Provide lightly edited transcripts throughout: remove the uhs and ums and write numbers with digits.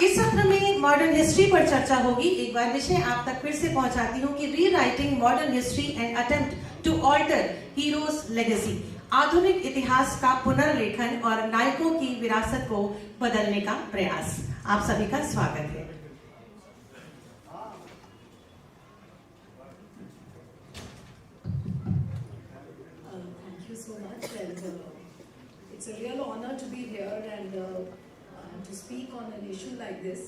इस सत्र में मॉडर्न हिस्ट्री पर चर्चा होगी। एक बार विषय आप तक फिर से पहुंचाती हूं कि rewriting modern history and attempt to alter heroes legacy, आधुनिक इतिहास का पुनर्लेखन और नायकों की विरासत को बदलने का प्रयास। आप सभी का स्वागत है। Thank you so much, and it's a real honor to be here and to speak on an issue like this.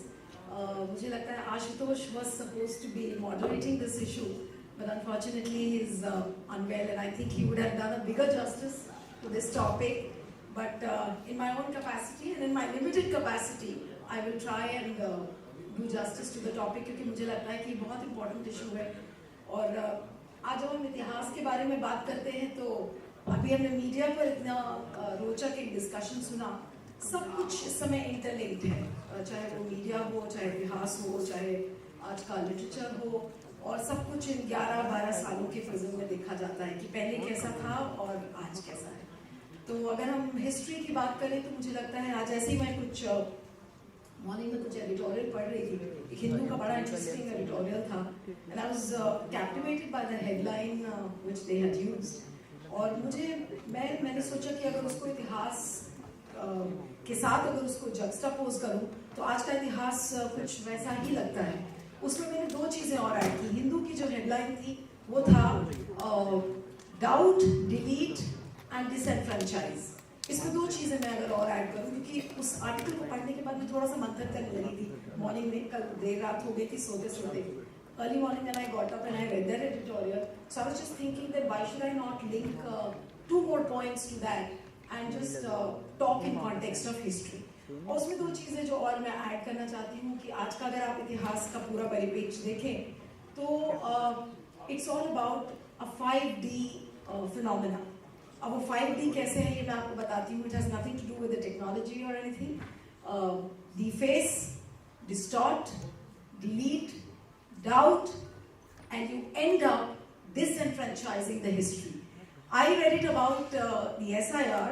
मुझे लगता है Ashutosh was supposed to be moderating this issue, but unfortunately he is unwell, and I think he would have done a bigger justice to this topic. But in my own capacity and in my limited capacity, I will try and do justice to the topic, क्योंकि मुझे लगता है कि बहुत important issue है। और आज जब हम इतिहास के बारे में बात करते हैं तो अभी हमने मीडिया पर इतना रोचक एक डिस्कशन सुना। सब कुछ इस समय इंटरलिंक्ड है, चाहे वो मीडिया हो, चाहे इतिहास हो, चाहे आज का लिटरेचर हो, और सब कुछ इन 11-12 सालों के फिल्म में देखा जाता है कि पहले कैसा था और आज कैसा है। तो अगर हम हिस्ट्री की बात करें तो मुझे लगता है आज ऐसे ही मैं कुछ मॉर्निंग में कुछ एडिटोरियल पढ़ रही थी, एक हिंदू का बड़ा इंटरेस्टिंग एडिटोरियल था, and I was captivated by the headline which they had used. और मैंने सोचा कि अगर उसको इतिहास के साथ अगर उसको जक्सटापोज करूं तो आज का इतिहास कुछ वैसा ही लगता है। उसमें मैंने 2 चीजें और ऐड की। हिंदू की जो हेडलाइन थी वो था डाउट, डिलीट एंड डिसएनफ्रेंचाइज। इसमें 2 चीजें मैं अगर और ऐड करूं, क्योंकि उस आर्टिकल को पढ़ने के बाद मैं थोड़ा सा मंथन करने लगी थी मॉर्निंग में। कल देर रात हो गई थी सोते सोते। Early morning when I got up and I read their editorial, so I was just thinking that why should I not link 2 more points to that and just talk in context of history. और उसमें 2 चीजें जो और मैं add करना चाहती हूँ कि आज का अगर आप इतिहास का पूरा परिप्रेक्ष्य देखें तो it's all about a 5D phenomena. अब वो 5D कैसे है ये मैं आपको बताती हूँ। It has nothing to do with the technology और anything. Deface, distort, delete, doubt, and you end up disenfranchising the history. I read it about the SIR.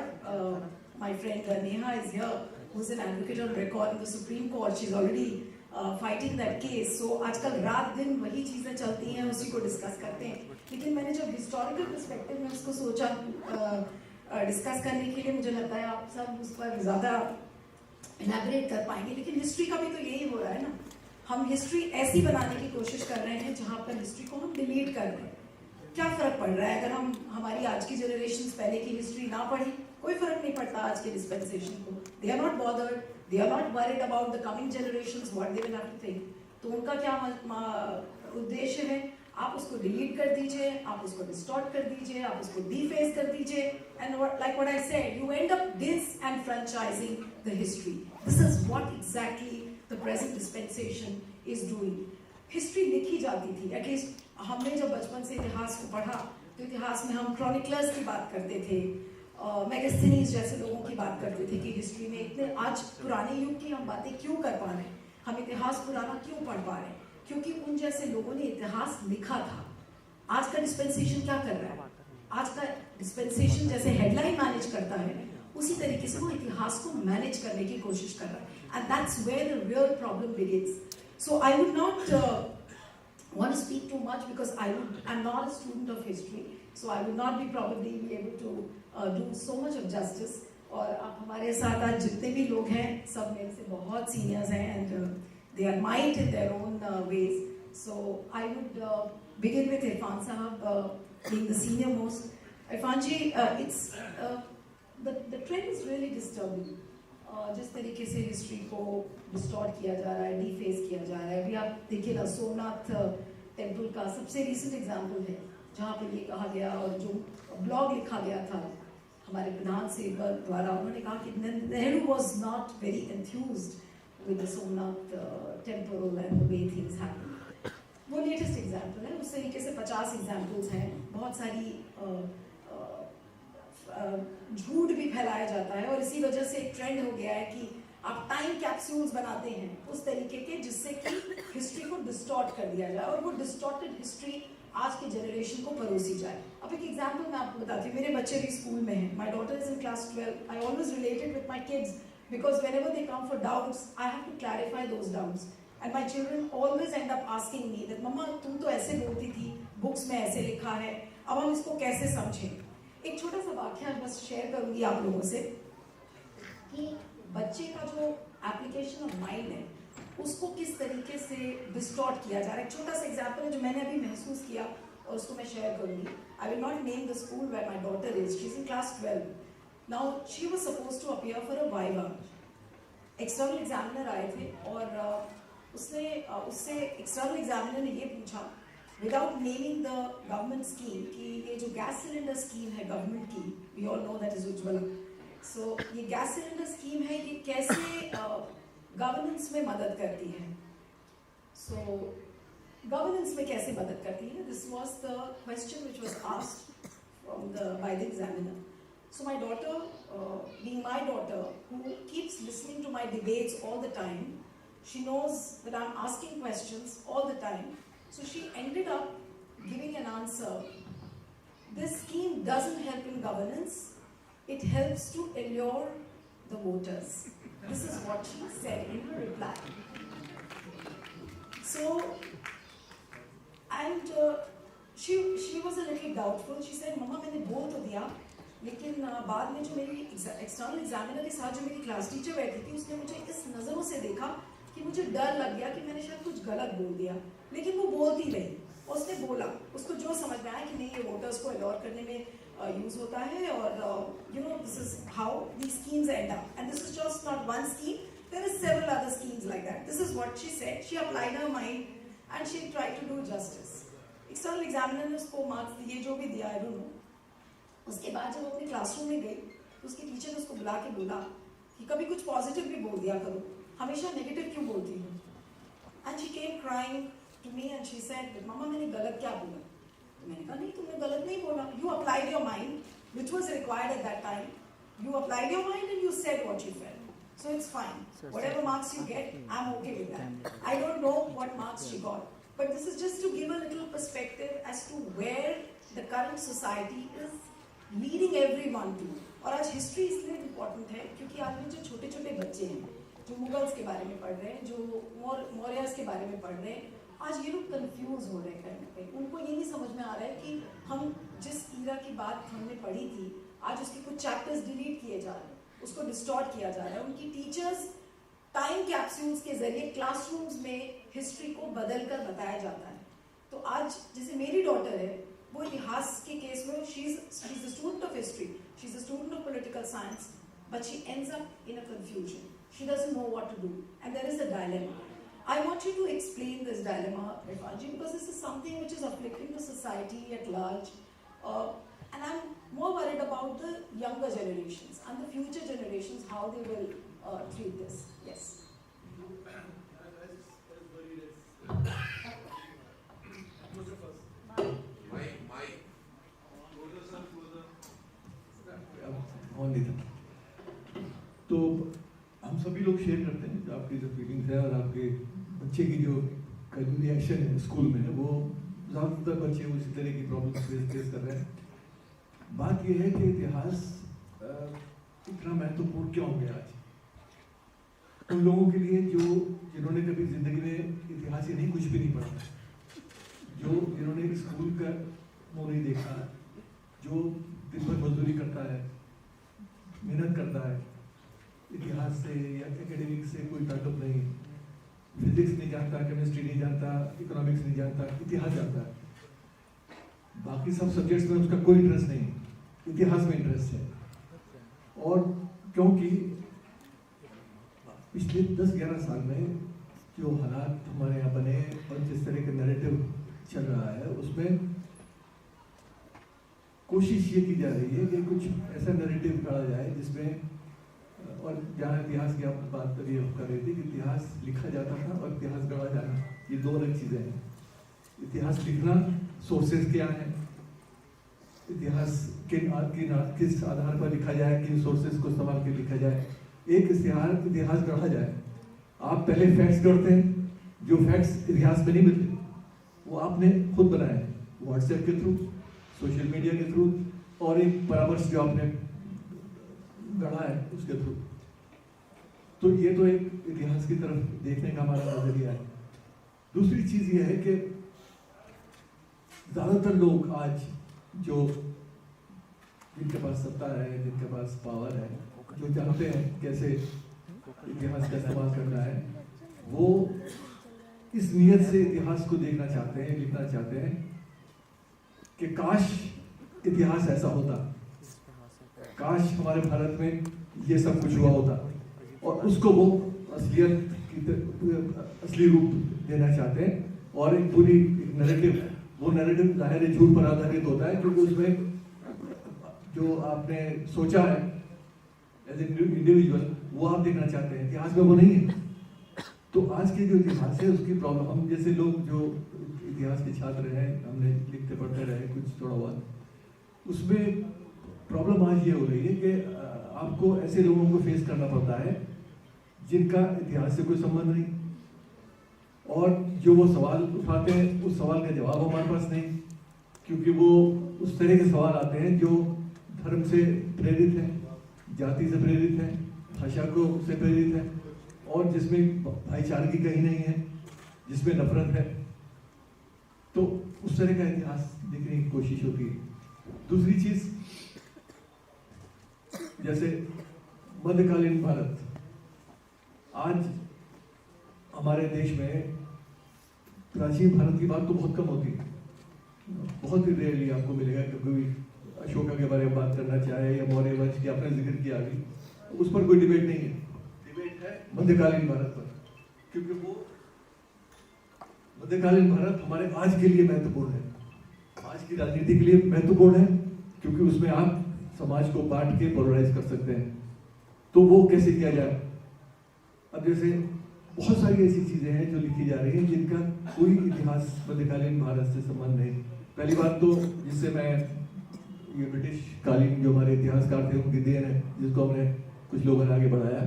My friend Neha is here, who's an advocate on record in the Supreme Court. She's already fighting that case. So आजकल रात दिन वही चीजें चलती हैं, उसी को discuss करते हैं। लेकिन मैंने जब हिस्टोरिकल पर्सपेक्टिव में उसको सोचा डिस्कस करने के लिए, मुझे लगता है आप सब उस पर ज्यादा इलैबोरेट कर पाएंगे। लेकिन हिस्ट्री का भी तो यही हो रहा है ना, हम हिस्ट्री ऐसी बनाने की कोशिश कर रहे हैं जहां पर हिस्ट्री को हम डिलीट कर रहे हैं। क्या फर्क पड़ रहा है अगर हम हमारी आज की जनरेशन पहले की हिस्ट्री ना पढ़े? कोई फर्क नहीं पड़ता आज के डिस्पेंसेशन को। They are not bothered, they are not worried about the coming generations what they will have to think. तो उनका क्या उद्देश्य है? आप उसको डिलीट कर दीजिए, आप उसको डिस्टॉर्ट कर दीजिए, आप उसको डिफेस कर दीजिए, and like what I said, you end up disenfranchising the history. This is what exactly the present dispensation is doing. History लिखी जाती थी, एटलीस्ट हमने जब बचपन से इतिहास को पढ़ा तो इतिहास में हम क्रॉनिकलर्स की बात करते थे, मैगस्थनीज जैसे लोगों की बात करते थे कि हिस्ट्री में इतने आज पुराने युग की हम बातें क्यों कर पा रहे हैं, हम इतिहास पुराना क्यों पढ़ पा रहे हैं? क्योंकि उन जैसे लोगों ने इतिहास लिखा था। आज का डिस्पेंसेशन क्या कर रहा है? आज का डिस्पेंसेशन जैसे हेडलाइन मैनेज करता है, उसी तरीके से वो इतिहास को मैनेज करने की कोशिश कर रहा है। And that's where the real problem begins. So I would not want to speak too much because I'm not a student of history, so I would not be probably be able to do so much of justice. और आप हमारे साथ आज जितने भी लोग हैं सब मेरे से बहुत सीनियर्स हैं, and they are might in their own ways. So I would begin with Irfan Sahab being the senior most. Irfan ji, it's the trend is really disturbing. जिस तरीके से हिस्ट्री को डिस्टॉर्ट किया जा रहा है, डिफेस किया जा रहा है। अभी आप देखिए ना, सोमनाथ टेम्पल का सबसे रिसेंट एग्जाम्पल है जहाँ पर ये कहा गया, और जो ब्लॉग लिखा गया था हमारे प्रधान सेवक द्वारा, उन्होंने कहा कि Nehru was not very enthused with the Somnath temple and the way things happen. वो लेटेस्ट एग्जाम्पल है। उस तरीके से 50 एग्जाम्पल्स हैं। बहुत सारी झूठ भी फैलाया जाता है, और इसी वजह से एक ट्रेंड हो गया है कि आप टाइम कैप्सूल्स बनाते हैं उस तरीके के जिससे कि हिस्ट्री को डिस्टॉर्ट कर दिया जाए, और वो डिस्टॉर्टेड हिस्ट्री आज के जनरेशन को परोसी जाए। अब एक एग्जांपल मैं आपको बताती हूँ। मेरे बच्चे भी स्कूल में हैं। My daughter is in class 12। I always related with my kids because whenever they come for doubts, I have to clarify those doubts. And my children always end up asking me that, Mama, तुम तो ऐसे बोलती थी, books में ऐसे लिखा है, अब हम इसको कैसे समझें? एक छोटा सा वाक्य बस शेयर करूंगी आप लोगों से कि बच्चे का जो एप्लीकेशन ऑफ माइंड है उसको किस तरीके से डिस्टॉर्ट किया जा रहा है. एक छोटा सा एग्जांपल है जो मैंने अभी महसूस किया और उसको मैं शेयर करूंगी. I will not name the school where my daughter is. She is in class 12. Now she was supposed to appear for a viva. External examiner आए थे और उससे एक्सटर्नल एग्जामिनर ने ये पूछा without naming the government scheme कि ये जो गैस सिलेंडर स्कीम है गवर्नमेंट की, we all know that is Ujjwala. So ये गैस सिलेंडर स्कीम है, ये कैसे गवर्नेंस में मदद करती है. सो गवर्नेंस में कैसे मदद करती है, this was the question which was asked from the by the examiner. So my daughter, being my daughter, who keeps listening to my debates all the time, she knows that I'm asking questions all the time. So she ended up giving an answer. This scheme doesn't help in governance. It helps to allure the voters. This is what she said in her reply. So, and she was a little doubtful. She said, "Mama, मैंने बोल तो दिया, लेकिन बाद में जो मेरी external examiner के साथ जो मेरी क्लास टीचर बैठी थी उसने मुझे इस नज़रों से देखा कि मुझे डर लग गया कि मैंने शायद कुछ गलत बोल दिया." लेकिन वो बोलती रही. उसने बोला, उसको जो समझ में आया कि नहीं ये वोटर्स को अलॉट करने में यूज होता है और you know this is how these schemes end up and this is just not one scheme, there is several other schemes like that. This is what she said. She applied her mind and she tried to do justice. External examiner ने उसको marks दिए जो भी दिया, I don't know. उसके बाद जब अपने क्लासरूम में गई तो उसकी टीचर ने उसको बुला के बोला कि कभी कुछ पॉजिटिव भी बोल दिया करो, हमेशा नेगेटिव क्यों बोलती हो. And she came crying to me and she said, mama मैंने गलत क्या बोला. तो मैंने कहा नहीं तुमने गलत नहीं बोला. You applied your mind which was required at that time. You applied your mind and you said what you felt. So it's fine. Whatever marks you get, I'm okay with that. I don't know what marks she got, but this is just to give a little perspective as to where the current society is leading everyone to. और आज history इसलिए important है क्योंकि आज में जो छोटे छोटे बच्चे हैं जो मुगल्स के बारे में पढ़ रहे हैं, जो मौर्यस के बारे में पढ़ रहे हैं, आज ये लोग कंफ्यूज हो रहे हैं कहीं ना कहीं. उनको ये नहीं समझ में आ रहा है कि हम जिस ईरा की बात हमने पढ़ी थी आज उसके कुछ चैप्टर्स डिलीट किए जा रहे हैं, उसको डिस्टॉर्ट किया जा रहा है. उनकी टीचर्स टाइम कैप्सूल्स के जरिए क्लासरूम्स में हिस्ट्री को बदल कर बताया जाता है. तो आज जैसे मेरी डॉटर है, वो इतिहास के केस में she is a student of history, she is a student of political science, but she ends up in a confusion. She doesn't know what to do and there is a dilemma. I want you to explain this dilemma, Irfanji, because this is something which is afflicting the society at large. And I'm more worried about the younger generations and the future generations, how they will treat this. Yes. तो हम सभी लोग share करते हैं जो आपकी जो feelings है और आपके बच्चे की जो रिएक्शन है स्कूल में, वो ज़्यादातर बच्चे उसी तरह की प्रॉब्लम फेस कर रहे हैं. बात यह है कि इतिहास इतना महत्वपूर्ण क्यों हो गया आज उन लोगों के लिए जिन्होंने कभी जिंदगी में इतिहास ही नहीं, कुछ भी नहीं पढ़ा, जिन्होंने स्कूल का मुंह नहीं देखा, जो दिन भर मजदूरी करता है, मेहनत करता है, इतिहास से या एकेडमिक से कोई ताल्लुक नहीं, फिजिक्स नहीं जानता, केमिस्ट्री नहीं जानता, इकोनॉमिक्स नहीं जानता, इतिहास जानता है. बाकी सब सब्जेक्ट्स में उसका कोई इंटरेस्ट नहीं, इतिहास में इंटरेस्ट है. और क्योंकि पिछले 10-11 साल में जो हालात हमारे यहाँ बने और जिस तरह का नैरेटिव चल रहा है, उसमें कोशिश ये की जा रही है कि कुछ ऐसा नैरेटिव काढ़ा जाए जिसमें, और जहाँ इतिहास की आप बात करिए हम कर रहे थे कि इतिहास लिखा जाता था और इतिहास गढ़ा जाना, ये दो अलग चीज़ें हैं. इतिहास लिखना, सोर्सेज क्या हैं, इतिहास किस आधार पर लिखा जाए, किन सोर्सेज को इस्तेमाल कर लिखा जाए. एक इतिहास गढ़ा जाए. आप पहले फैक्ट्स गढ़ते हैं, जो फैक्ट्स इतिहास में नहीं मिलते वो आपने खुद बनाए हैं, व्हाट्सएप के थ्रू, सोशल मीडिया के थ्रू, और एक परामर्श जो आपने गढ़ा है उसके थ्रू. तो ये तो एक इतिहास की तरफ देखने का हमारा नजरिया है। दूसरी चीज ये है कि ज्यादातर लोग आज जो जिनके पास सत्ता है, जिनके पास पावर है, जो जानते हैं कैसे इतिहास का इस्तेमाल करना है, वो इस नियत से इतिहास को देखना चाहते हैं, लिखना चाहते हैं कि काश इतिहास ऐसा होता, काश हमारे भारत में ये सब कुछ हुआ होता, और उसको वो असलियत की असली रूप देना चाहते हैं। और एक पूरी नैरेटिव, वो नैरेटिव जाहिर है झूठ पर आधारित होता है, क्योंकि उसमें जो आपने सोचा है एज ए इंडिविजुअल वो आप देखना चाहते हैं, इतिहास में वो नहीं है। तो आज के जो इतिहास है उसकी प्रॉब्लम, हम जैसे लोग जो इतिहास के छात्र हैं, हमने लिखते पढ़ते रहे कुछ थोड़ा बहुत, उसमें प्रॉब्लम आज ये हो रही है कि आपको ऐसे लोगों को फेस करना पड़ता है जिनका इतिहास से कोई संबंध नहीं, और जो वो सवाल उठाते हैं उस सवाल का जवाब हमारे पास नहीं, क्योंकि वो उस तरह के सवाल आते हैं जो धर्म से प्रेरित है, जाति से प्रेरित है, भाषा को से प्रेरित है, और जिसमें भाईचारगी कहीं नहीं है, जिसमें नफरत है। तो उस तरह का इतिहास देखने की कोशिश होती है। दूसरी चीज, जैसे मध्यकालीन भारत, आज हमारे देश में प्राचीन भारत की बात तो बहुत कम होती है, बहुत ही रेयरली आपको मिलेगा कि कोई अशोका के बारे में बात करना चाहे या मौर्य वंश की आपने जिक्र किया अभी, उस पर कोई डिबेट नहीं है। डिबेट है मध्यकालीन भारत पर, क्योंकि वो मध्यकालीन भारत हमारे आज के लिए महत्वपूर्ण है, आज की राजनीति के लिए महत्वपूर्ण है, क्योंकि उसमें आप समाज को बांट के पोलराइज कर सकते हैं। तो वो कैसे किया जाए? अब जैसे बहुत सारी ऐसी चीजें हैं जो लिखी जा रही हैं जिनका कोई इतिहास मध्यकालीन भारत से संबंध नहीं। पहली बात तो जिससे मैं, ये ब्रिटिश कालीन जो हमारे इतिहासकार थे उनकी देन है, जिसको हमने कुछ लोगों ने आगे बढ़ाया,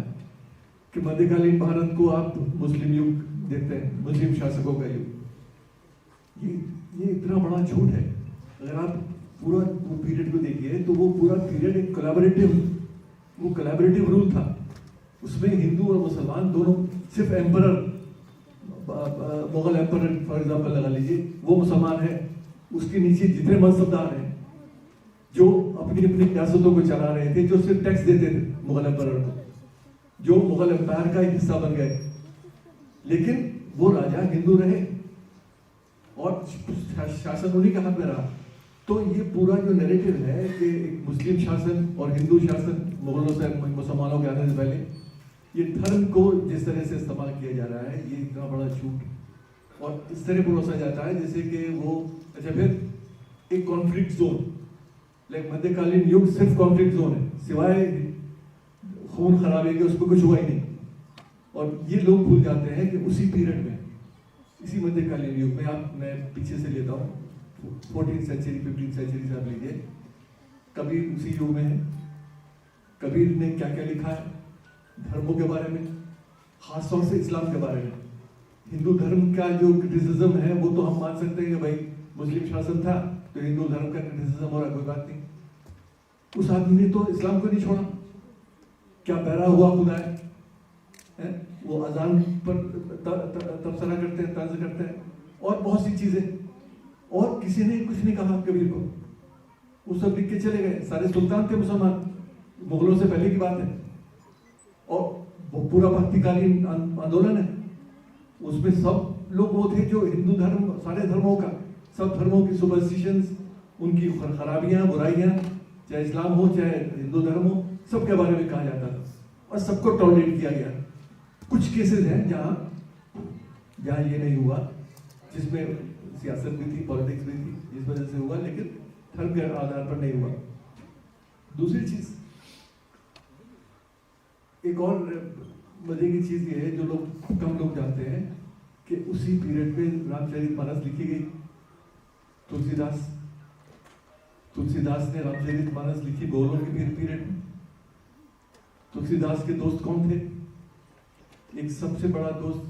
कि मध्यकालीन भारत को आप मुस्लिम युग देखते हैं, मुस्लिम शासकों का युग। ये इतना बड़ा झूठ है। अगर आप पूरा वो पीरियड को देखिए तो वो पूरा पीरियड एक कोलैबोरेटिव रूल था। उसमें हिंदू और मुसलमान दोनों, सिर्फ emperor, Mughal emperor for example लगा लीजिए, वो मुसलमान है, उसके नीचे जितने मनसबदार हैं जो अपनी अपनी रियासतों को चला रहे थे, जो सिर्फ टैक्स देते थे मुगल एम्परर को, जो मुगल एम्पायर का एक हिस्सा बन गए, लेकिन वो राजा हिंदू रहे और शासन उन्हीं के हाथ में रहा। तो ये पूरा जो नैरेटिव है कि एक मुस्लिम शासन और हिंदू शासन मुगलों से, मुसलमानों के आने से पहले, ये धर्म को जिस तरह से इस्तेमाल किया जा रहा है, ये इतना बड़ा झूठ। और इस तरह परोसा जाता है जैसे कि वो, अच्छा फिर एक कॉन्फ्लिक्ट जोन, लाइक मध्यकालीन युग सिर्फ कॉन्फ्लिक्ट जोन है, सिवाय खून खराबे के उसमें कुछ हुआ ही नहीं। और ये लोग भूल जाते हैं कि उसी पीरियड में, इसी मध्यकालीन युग में, आप, मैं पीछे से लेता हूँ 14th सेंचुरी 15th सेंचुरी से आप लीजिए, कबीर उसी युग में है। कबीर ने क्या क्या लिखा है धर्मों के बारे में, खासतौर से इस्लाम के बारे में। हिंदू धर्म का जो क्रिटिसिज्म है वो तो हम मान सकते हैं कि भाई मुस्लिम शासन था तो हिंदू धर्म का क्रिटिसिज्म हो रहा, कोई बात नहीं। उस आदमी ने तो इस्लाम को नहीं छोड़ा, क्या पैरा हुआ खुदा है? वो अजान पर तबसरा करते हैं, तर्ज करते हैं, और बहुत सी चीजें, और किसी ने कुछ नहीं कहा कबीर को, वो सब लिख के चले गए। सारे सुल्तान थे मुसलमान, मुगलों से पहले की बात है, और वो पूरा भक्तिकालीन आंदोलन है, उसमें सब लोग वो थे जो हिंदू धर्म, सारे धर्मों का, सब धर्मों की सुपरस्टिशंस, उनकी खराबियां, बुराइयां, चाहे इस्लाम हो चाहे हिंदू धर्म हो, सबके बारे में कहा जाता था और सबको टॉलरेट किया गया। कुछ केसेस हैं जहां ये नहीं हुआ, जिसमें सियासत भी थी, पॉलिटिक्स भी थी, जिस वजह से हुआ, लेकिन धर्म के आधार पर नहीं हुआ। दूसरी चीज, एक और मजे की चीज ये है जो लोग कम लोग जानते हैं कि उसी पीरियड में रामचरितमानस लिखी गई। तुलसीदास ने रामचरितमानस लिखी मुगलों के पीरियड में। तुलसीदास के दोस्त कौन थे? एक सबसे बड़ा दोस्त,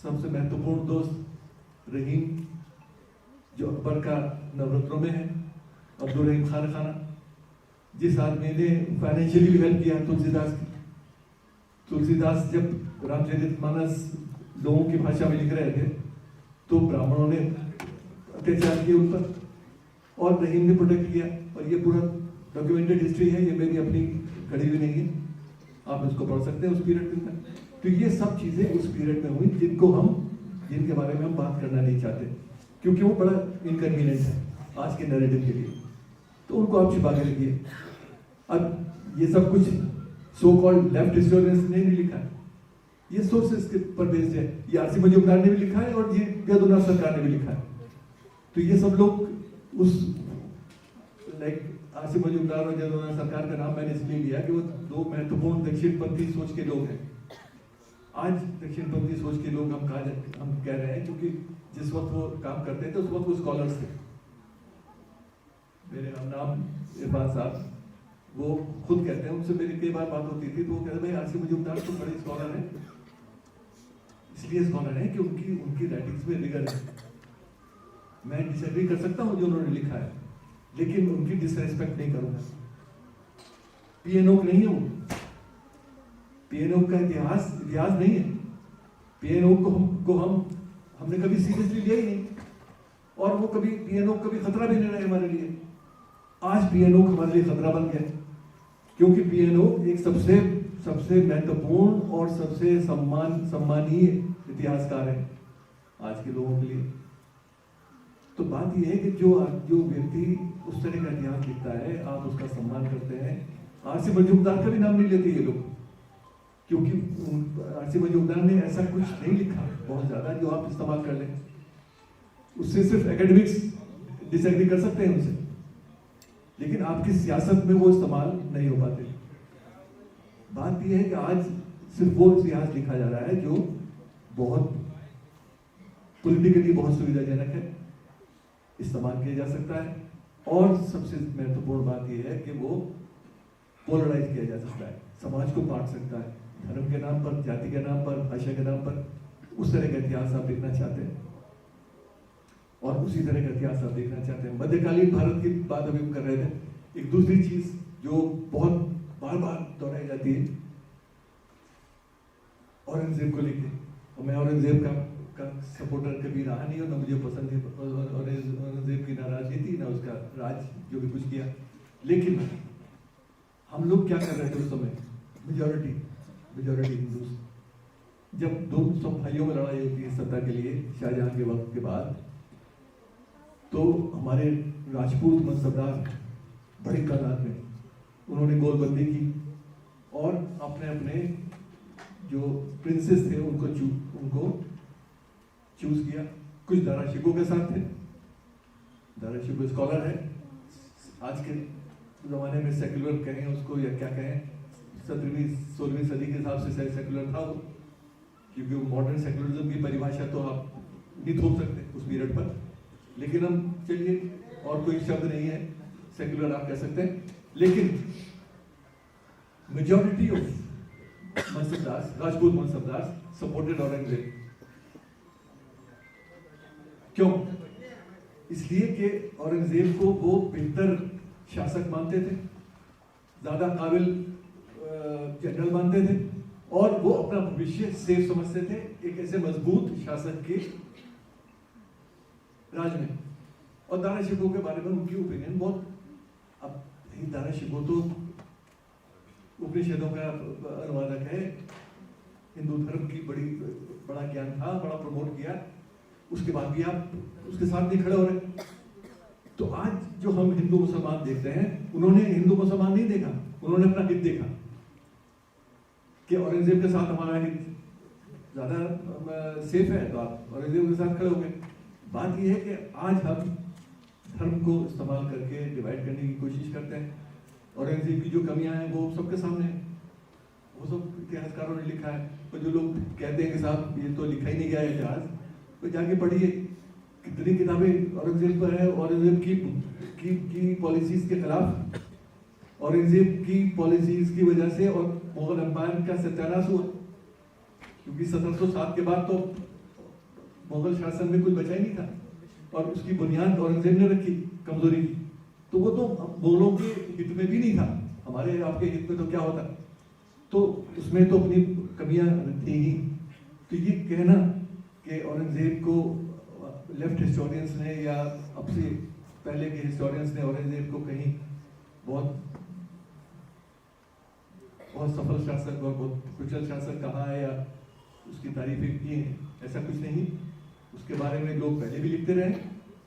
सबसे महत्वपूर्ण दोस्त रहीम, जो अकबर का नवरत्नों में है, अब्दुल रहीम खान खाना, जिस आदमी ने फाइनेंशियली भी हेल्प किया तुलसीदास की। तुलसीदास जब रामचरितमानस लोगों की भाषा में लिख रहे थे तो ब्राह्मणों ने अत्याचार किए उन पर और रहीम ने प्रोटेक्ट किया, और ये पूरा डॉक्यूमेंटेड हिस्ट्री है, ये मेरी अपनी घड़ी हुई नहीं है, आप इसको पढ़ सकते हैं उस पीरियड के अंदर। तो ये सब चीजें उस पीरियड में हुई जिनके बारे में हम बात करना नहीं चाहते, क्योंकि वो बड़ा इनकन्वीनियंट है आज के नैरेटिव के लिए, तो उनको आप छिपा के रखिए। अब ये सब कुछ सो कॉल्ड लेफ्ट हिस्टोरियंस ने नहीं लिखा है, ये सोर्सेस के पर बेस्ड है, ये आरसी मजूमदार ने भी लिखा है और ये यदुनाथ सरकार ने भी लिखा है। तो ये सब लोग उस लाइक आरसी मजूमदार और यदुनाथ सरकार का नाम मैंने इसलिए लिया कि वो दो महत्वपूर्ण दक्षिणपंथी सोच के लोग हैं। आज दक्षिणपंथी सोच के लोग हम कह रहे हैं, क्योंकि जिस वक्त वो काम करते थे उस वक्त वो स्कॉलर्स थे। मेरे नाम इरफान साहब, वो खुद कहते हैं, उनसे मेरी कई बार बात होती थी तो वो कहते भाई आरसी मजूमदार तो बड़े स्कॉलर हैं, इसलिए स्कॉलर हैं कि उनकी राइटिंग्स में रिगर है। मैं डिसएग्री कर सकता हूँ जो उन्होंने लिखा है, लेकिन उनकी डिसरेस्पेक्ट नहीं करूंगा। पीएनओ नहीं है वो, पीएनओ का इतिहास नहीं है। पीएनओ को हमने कभी सीरियसली लिया ही नहीं, और वो पीएनओ कभी खतरा भी नहीं रहा हमारे लिए। आज पीएनओ हमारे लिए खतरा बन गया, क्योंकि पीएनओ एक सबसे महत्वपूर्ण और सबसे सम्मानीय इतिहासकार है आज के लोगों के लिए। तो बात यह है कि जो व्यक्ति उस तरह का इतिहास लिखता है, आप उसका सम्मान करते हैं। आरसी मजूमदार का भी नाम नहीं लेते ये लोग, क्योंकि आरसी मजूमदार ने ऐसा कुछ नहीं लिखा बहुत ज्यादा जो आप इस्तेमाल कर लें। उससे सिर्फ एकेडमिक्स डिसएग्री कर सकते हैं उनसे, लेकिन आपकी सियासत में वो इस्तेमाल नहीं हो पाते। बात यह है कि आज सिर्फ वो इतिहास लिखा जा रहा है जो बहुत पॉलिटिकली बहुत सुविधाजनक है, इस्तेमाल किया जा सकता है, और सबसे महत्वपूर्ण बात यह है कि वो पोलराइज किया जा सकता है, समाज को बांट सकता है, धर्म के नाम पर, जाति के नाम पर, भाषा के नाम पर। उस तरह का इतिहास आप देखना चाहते हैं, और उसी तरह का इतिहास आप देखना चाहते हैं। मध्यकालीन भारत की बात अभी हम कर रहे थे। एक दूसरी चीज जो बहुत बार बार दोहराई जाती है औरंगजेब को लेकर, और मैं औरंगजेब का सपोर्टर कभी रहा नहीं, और ना मुझे पसंद है औरंगजेब की ना राजनीति ना उसका राज जो भी कुछ किया। लेकिन हम लोग क्या कर रहे थे उस समय, मेजॉरिटी हिंदूज, जब दो सब भाइयों में लड़ाई होती है सत्ता के लिए शाहजहां के वक्त के बाद, तो हमारे राजपूत मनसबदार बड़ी तादाद में उन्होंने गोलबंदी की और अपने अपने जो प्रिंसेस थे उनको चूज किया। कुछ दारा शिकोह के साथ थे, दारा शिकोह स्कॉलर है, आज के जमाने में सेक्युलर कहें उसको या क्या कहें, 17वीं 16वीं सदी के हिसाब से सेक्युलर था वो, क्योंकि वो मॉडर्न सेक्युलरिज्म की परिभाषा तो आप नहीं थोप सकते उस पीरियड पर। लेकिन हम चलिए, और कोई शब्द नहीं है, सेक्युलर आप कह सकते हैं। लेकिन majority of mansabdar, Rajput mansabdar supported Aurangzeb. क्यों? इसलिए कि औरंगजेब को वो बेहतर शासक मानते थे, ज्यादा काबिल जनरल मानते थे, और वो अपना भविष्य सेफ समझते थे एक ऐसे मजबूत शासक के राज में। और दारा शिकोह के बारे में उनकी ओपिनियन बहुत, अब दारा शिकोह तो उपनिषदों का अनुवादक है, हिंदू धर्म की बड़ा ज्ञान था, बड़ा प्रमोट किया, उसके बाद भी आप उसके साथ नहीं खड़े हो रहे। तो आज जो हम हिंदू मुसलमान देखते हैं, उन्होंने हिंदू मुसलमान नहीं देखा, उन्होंने अपना हित देखा कि औरंगजेब के साथ हमारा हित ज्यादा सेफ है, तो आप औरंगजेब के साथ खड़े हो गए। बात यह है कि आज हम धर्म को इस्तेमाल करके डिवाइड करने की कोशिश करते हैं। औरंगजेब की जो कमियां हैं वो सबके सामने है, वो सब इतिहासकारों ने लिखा है। तो जो लोग कहते हैं कि साहब ये तो लिखा ही नहीं गया है इतिहास, तो जाके पढ़िए, कितनी किताबें औरंगजेब पर है, औरंगजेब की पॉलिसीज के खिलाफ, औरंगजेब की पॉलिसीज की वजह से और मुगल एम्पायर का सत्यानाश हुआ, क्योंकि 1707 के बाद तो मुगल शासन में कुछ बचा ही नहीं था, और उसकी बुनियाद औरंगजेब ने रखी कमजोरी की। तो वो तो मुगलों के हित में भी नहीं था, हमारे आपके हित में तो क्या होता। तो उसमें तो अपनी कमियां थी ही। तो ये कहना कि औरंगजेब को लेफ्ट हिस्टोरियंस ने या अब से पहले के हिस्टोरियंस ने औरंगजेब को कहीं बहुत सफल शासक और बहुत कुशल शासक कहा है या उसकी तारीफें की हैं, ऐसा कुछ नहीं। उसके बारे में लोग पहले भी लिखते रहे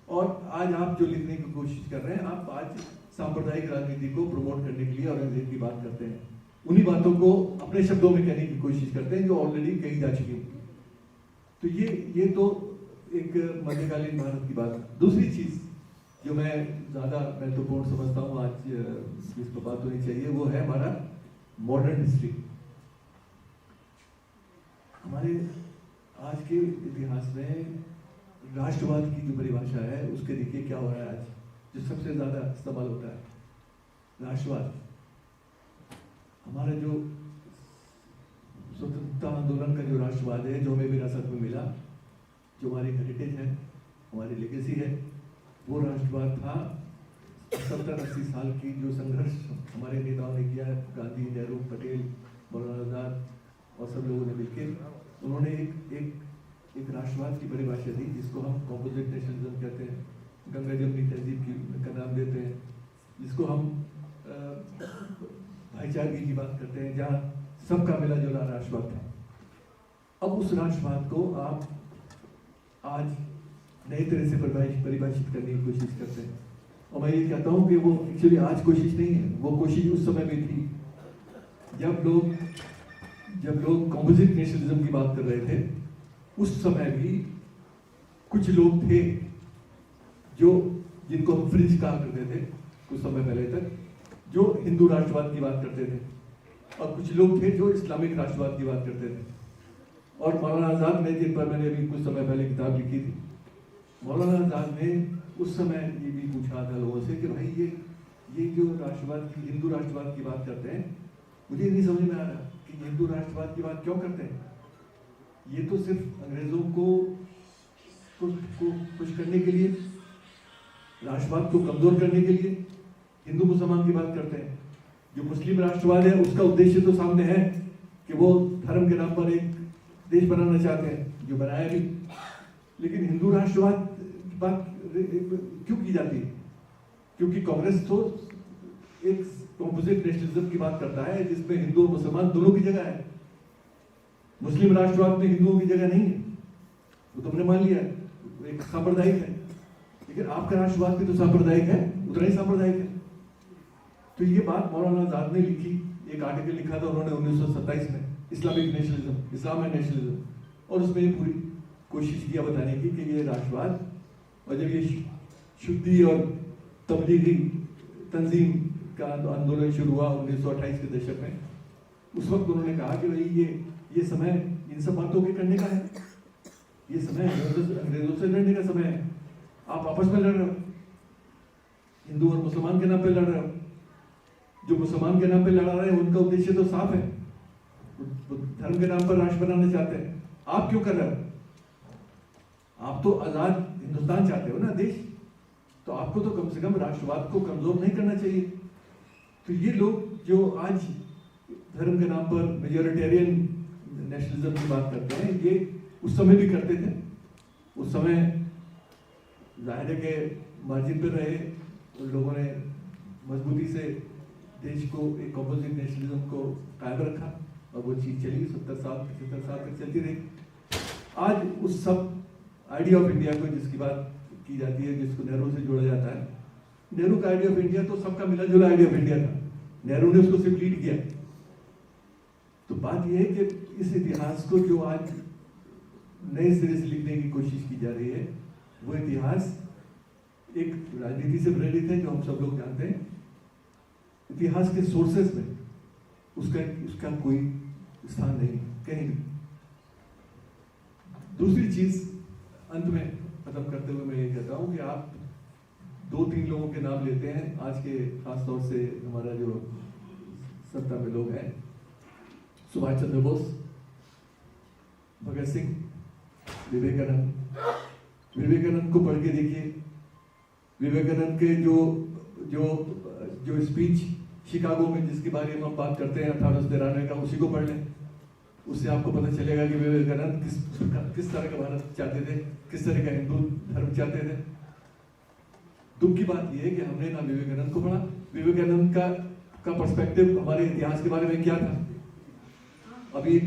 और आज आप जो लिखने की कोशिश कर रहे हैं, आप आज सांप्रदायिक राजनीति को प्रमोट करने के लिए औरंगजेब की बात करते हैं, उन्हीं बातों को अपने शब्दों में कहने की कोशिश करते हैं जो ऑलरेडी कही जा चुकी है। तो ये तो एक मध्यकालीन भारत की बात है। दूसरी चीज जो मैं ज्यादा महत्वपूर्ण समझता हूँ आज जिस पर बात होनी चाहिए, वो है हमारा मॉडर्न हिस्ट्री। हमारे आज के इतिहास में राष्ट्रवाद की जो परिभाषा है उसके देखिए क्या हो रहा है आज, जो सबसे ज्यादा इस्तेमाल होता है राष्ट्रवाद। हमारा जो स्वतंत्रता आंदोलन का जो राष्ट्रवाद है, जो हमें विरासत में मिला, जो हमारी हेरिटेज है, हमारी लेगेसी है, वो राष्ट्रवाद था 70-80 साल की जो संघर्ष हमारे नेताओं ने किया है, गांधी, नेहरू, पटेल, मौलाना आजाद और सब लोगों ने मिलकर उन्होंने एक राष्ट्रवाद की परिभाषा दी जिसको हम कॉम्पोजिट नेशनलिज्म कहते हैं, गंगा जमनी तहजीब का नाम देते हैं, जिसको हम भाईचारगी की बात करते हैं, जहाँ सबका मिला जुला राष्ट्रवाद था। अब उस राष्ट्रवाद को आप आज नई तरह से परिभाषित करने की कोशिश करते हैं और मैं ये कहता हूँ कि वो एक्चुअली आज कोशिश नहीं है, वो कोशिश उस समय में थी जब लोग कॉम्पोजिट नेशनलिज्म की बात कर रहे थे। उस समय भी कुछ लोग थे जिनको हम फ्रिंज कहा करते थे कुछ समय पहले तक, जो हिंदू राष्ट्रवाद की बात करते थे, और कुछ लोग थे जो इस्लामिक राष्ट्रवाद की बात करते थे। और मौलाना आजाद ने, जिन पर मैंने अभी कुछ समय पहले किताब लिखी थी, मौलाना आजाद ने उस समय ये भी पूछा था लोगों से कि भाई ये जो राष्ट्रवाद की, हिंदू राष्ट्रवाद की बात करते हैं, मुझे नहीं समझ में आ रहा कि हिंदू राष्ट्रवाद की बात क्यों करते हैं। ये तो सिर्फ अंग्रेजों को खुश करने के लिए, राष्ट्रवाद को कमजोर करने के लिए हिंदू मुसलमान की बात करते हैं। जो मुस्लिम राष्ट्रवाद है उसका उद्देश्य तो सामने है कि वो धर्म के नाम पर एक देश बनाना चाहते हैं, जो बनाया भी। लेकिन हिंदू राष्ट्रवाद की बात क्यों की जाती है? क्योंकि कांग्रेस तो एक कॉम्पोजिट नेशनलिज्म की बात करता है जिसमें हिंदू और मुसलमान दोनों की जगह है। मुस्लिम राष्ट्रवाद में हिंदुओं की जगह नहीं है, वो तुमने मान लिया, एक सांप्रदायिक है। लेकिन आपका राष्ट्रवाद भी तो सांप्रदायिक है, उतना ही सांप्रदायिक है। तो ये बात मौलाना आजाद ने लिखी, एक आर्टिकल लिखा था उन्होंने 1927 में, Islamic nationalism, Islam and nationalism, और उसमें ये पूरी कोशिश किया बताने की कि ये राष्ट्रवाद, और जब ये शुद्धि और तबलीगी तंजीम का आंदोलन शुरू हुआ 1928 के दशक में, उस वक्त उन्होंने कहा कि भाई ये समय इन सब बातों के करने का है, ये समय अंग्रेजों से लड़ने का समय है। आप आपस में लड़ रहे हो, हिंदू और मुसलमान के नाम पे लड़ रहे हो। जो मुसलमान के नाम पे लड़ा रहे हैं उनका उद्देश्य तो साफ है, धर्म के नाम पर राष्ट्र बनाना चाहते हैं। आप क्यों कर रहे हो? आप तो आजाद हिंदुस्तान चाहते हो ना, देश, तो आपको तो कम से कम राष्ट्रवाद को कमजोर नहीं करना चाहिए। तो ये लोग जो आज धर्म के नाम पर मेजोरिटेरियन नेशनलिज्म की बात करते हैं, ये उस समय भी करते थे। उस समय जाहिर है कि मार्जिन पर रहे लोगों ने मजबूती से देश को, एक कॉम्पोजिट नेशनलिज्म को कायम रखा और वो चीज चली 70 साल 75 साल तक चलती रही। आज उस सब आइडिया ऑफ इंडिया को जिसकी बात की जाती है, जिसको नेहरू से जोड़ा जाता है, नेहरू का आइडिया ऑफ इंडिया तो सबका मिला जुला आइडिया ऑफ इंडिया था, नेहरू ने उसको सिर्फ लीड किया। तो बात यह है कि इस इतिहास को जो आज नए सिरे से लिखने की कोशिश की जा रही है, वो इतिहास एक राजनीति से प्रेरित है, जो हम सब लोग जानते हैं। इतिहास के सोर्सेस में उसका कोई स्थान नहीं कहीं भी। दूसरी चीज अंत में खत्म करते हुए मैं ये कहता हूं कि आप 2-3 लोगों के नाम लेते हैं आज के, खास तौर से हमारा जो सत्ता में लोग हैं, सुभाष चंद्र बोस, भगत सिंह, विवेकानंद को पढ़ के देखिए। विवेकानंद के जो स्पीच शिकागो में जिसके बारे में हम बात करते हैं 1893 का, उसी को पढ़ लें। उससे आपको पता चलेगा कि विवेकानंद किस तरह का भारत चाहते थे, किस तरह का हिंदू धर्म चाहते थे। दुख की बात यह है कि हमने ना विवेकानंद को पढ़ा। विवेकानंद का पर्सपेक्टिव हमारे इतिहास के बारे में क्या था। अभी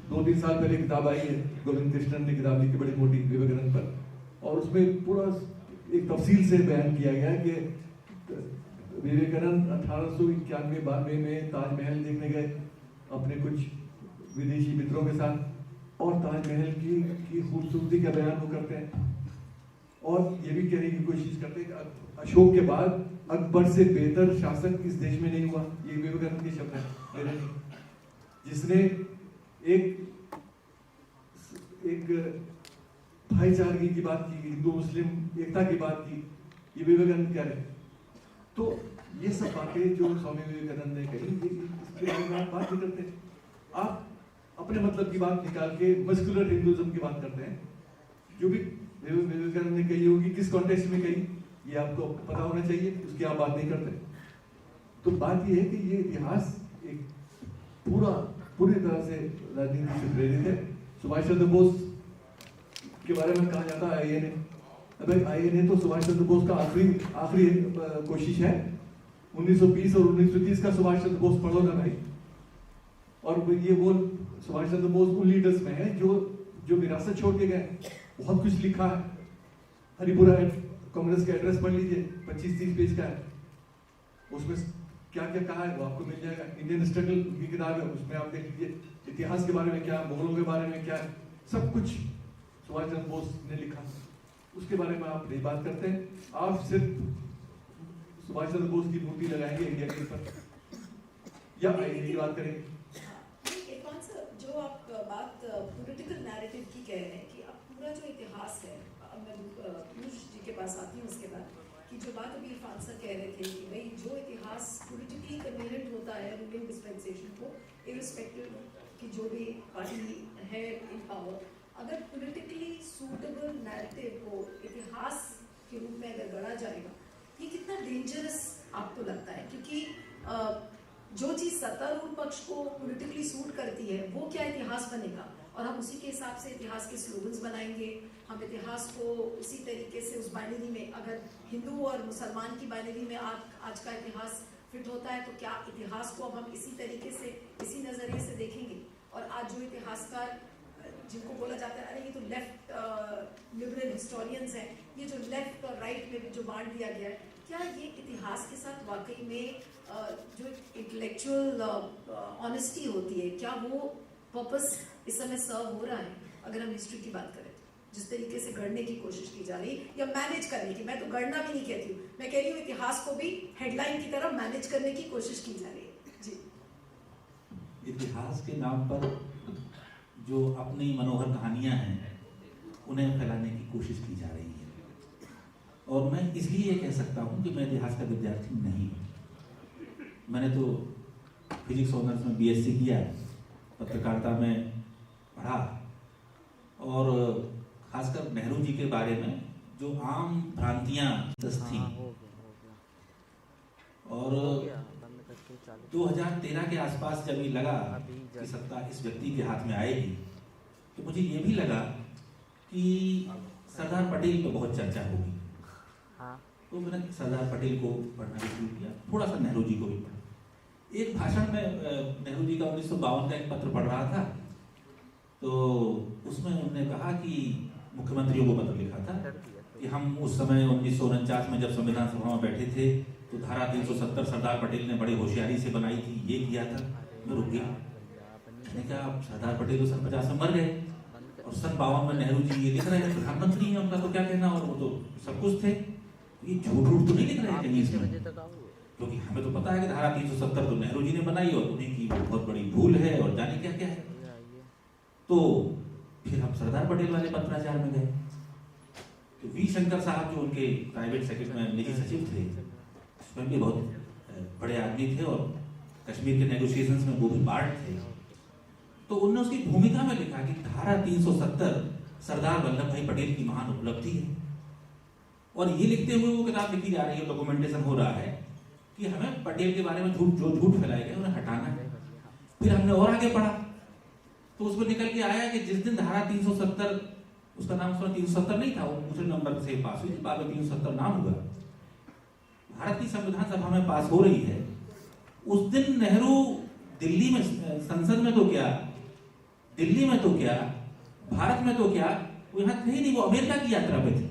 2-3 साल पहले किताब आई है, गोविंद कृष्णन ने किताब लिखी बड़ी मोटी विवेकानंद पर, और उसमें पूरा एक तफसील से बयान किया गया कि विवेकानंद 1891-92 में ताजमहल देखने गए अपने कुछ विदेशी मित्रों के साथ, और ताजमहल की खूबसूरती का बयान वो करते हैं, और ये भी कहने की कोशिश करते हैं कि अशोक के बाद अकबर से बेहतर शासक इस देश में नहीं हुआ। ये विवेकानंद के शब्द हैं मेरे नहीं। जिसने एक भाईचारगी की बात की, हिंदू मुस्लिम एकता की बात की, ये विवेकानंद कह रहे। तो ये सब बातें जो स्वामी विवेकानंद ने कही, इसके बारे में आप बात नहीं करते। आप अपने मतलब की बात निकाल के मस्कुलर हिंदुइज्म की बात करते हैं। जो भी विवेकानंद ने कही होगी, किस कॉन्टेक्स्ट में कही, ये आपको पता होना चाहिए, उसकी आप बात नहीं करते। तो बात ये है कि ये इतिहास एक पूरी तरह से राजनीति से प्रेरित है। सुभाष चंद्र बोस के बारे में कहा जाता है आईएनए तो सुभाष चंद्र बोस का आखिरी कोशिश है। 1920 और 1930 का सुभाष चंद्र बोस पढ़ो ना भाई। और वो सुभाष चंद्र बोस उन लीडर्स में है जो विरासत छोड़ के गए। बहुत कुछ लिखा है, हरिपुरा कांग्रेस का एड्रेस पढ़ लीजिए, 25-30 पेज का है। उसमें क्या क्या कहा है वो आपको मिल जाएगा। इंडियन स्ट्रगल की किताब है, उसमें आप देख लीजिए इतिहास के बारे में क्या, मुगलों के बारे में क्या है, सब कुछ सुभाष चंद्र बोस ने लिखा। उसके बारे में आप नहीं बात करते हैं। आप सिर्फ सुभाष चंद्र बोस की मूर्ति लगाएंगे इंडिया गेट पर या आईएनए की बात करेंगे। जो आप बात पॉलिटिकल नैरेटिव की कह रहे हैं कि अब पूरा जो इतिहास है, अब मैं पीयूष जी के पास आती हूँ उसके बाद, कि जो बात अभी इरफान सर कह रहे थे कि भाई जो इतिहास पॉलिटिकली कन्वीनियंट होता है रूलिंग डिस्पेंसेशन को, इरिस्पेक्टिव कि जो भी पार्टी है इन पावर, अगर पॉलिटिकली सूटेबल नैरेटिव को इतिहास के रूप में अगर गढ़ा जाएगा, ये कितना डेंजरस आपको लगता है? क्योंकि जो चीज सत्तारूढ़ पक्ष को पॉलिटिकली सूट करती है वो क्या इतिहास बनेगा, और हम उसी के हिसाब से इतिहास के स्लोगन्स बनाएंगे। हम इतिहास को उसी तरीके से उस बाइनरी में, अगर हिंदू और मुसलमान की बाइनरी में आज का इतिहास फिट होता है, तो क्या इतिहास को अब हम इसी तरीके से, इसी नजरिए से देखेंगे? और आज जो इतिहासकार जिनको बोला जाता है अरे ये तो लेफ्ट लिबरल हिस्टोरियंस हैं, ये जो लेफ्ट और राइट में भी जो बांट दिया गया है, क्या ये इतिहास के साथ वाकई में जो इंटेलेक्चुअल ऑनेस्टी होती है, क्या वो पर्पस इस समय सर्व हो रहा है? अगर हम हिस्ट्री की बात करें तो जिस तरीके से गढ़ने की कोशिश की जा रही है या मैनेज करने की, मैं तो गढ़ना भी नहीं कहती हूँ, मैं कह रही हूँ इतिहास को भी हेडलाइन की तरह मैनेज करने की कोशिश की जा रही है। जी, इतिहास के नाम पर जो अपनी मनोहर कहानियां हैं उन्हें फैलाने की कोशिश की जा रही है। और मैं इसलिए कह सकता हूँ कि मैं इतिहास का विद्यार्थी नहीं हूँ। मैंने तो फिजिक्स ऑनर्स में बीएससी किया, पत्रकारिता में पढ़ा, और खासकर नेहरू जी के बारे में जो आम भ्रांतियाँ थी, और 2013 के आसपास जब ये लगा कि सत्ता इस व्यक्ति के हाथ में आएगी, तो मुझे ये भी लगा कि सरदार पटेल पे बहुत चर्चा होगी। तो मैंने सरदार पटेल को पढ़ना भी शुरू किया, थोड़ा सा नेहरू जी को भी पढ़ा। एक भाषण में नेहरू जी का 1952 का एक पत्र पढ़ रहा था, तो उसमें उन्होंने कहा कि मुख्यमंत्रियों को पत्र लिखा था कि हम उस समय 1949 में जब संविधान सभा में बैठे थे तो धारा 370 सरदार पटेल ने बड़ी होशियारी से बनाई थी, ये किया था। मैं रुक गया, मैंने कहा सरदार पटेल तो सन 50 में मर गए, और सन 52 में नेहरू जी ये लिख रहे हैं, प्रधानमंत्री हैं, उनका तो क्या कहना, और वो तो सब कुछ थे। ये झूठ तो नहीं लिख रहे हैं कहीं इसमें, क्योंकि हमें तो पता है कि धारा 370 तो नेहरू जी ने बनाई और उन्हीं की बहुत बड़ी भूल है और जाने क्या क्या है। तो फिर हम सरदार पटेल वाले पत्राचार में गए, तो वी शंकर साहब जो उनके प्राइवेट सेक्रेटरी में निजी सचिव थे, उसमें भी बहुत बड़े आदमी थे और कश्मीर के नेगोशिएशंस में वो भी पार्ट थे। तो उन्होंने उसकी भूमिका में लिखा कि धारा 370 सरदार वल्लभ भाई पटेल की महान उपलब्धि है। और ये लिखते हुए वो किताब लिखी जा रही है, डॉक्यूमेंटेशन हो रहा है कि हमें पटेल के बारे में झूठ फैलाए गए उन्हें हटाना है। फिर हमने और आगे पढ़ा तो उसमें निकल के आया कि जिस दिन धारा 370, उसका नाम 370 नहीं था, वो दूसरे नंबर से पास हुई थी, बाद में 370 नाम हुआ, भारत की संविधान सभा में पास हो रही है। उस दिन नेहरू दिल्ली में, संसद में तो क्या, दिल्ली में तो क्या, भारत में तो क्या, वो यहाँ थे ही नहीं, वो अमेरिका की यात्रा पे थे।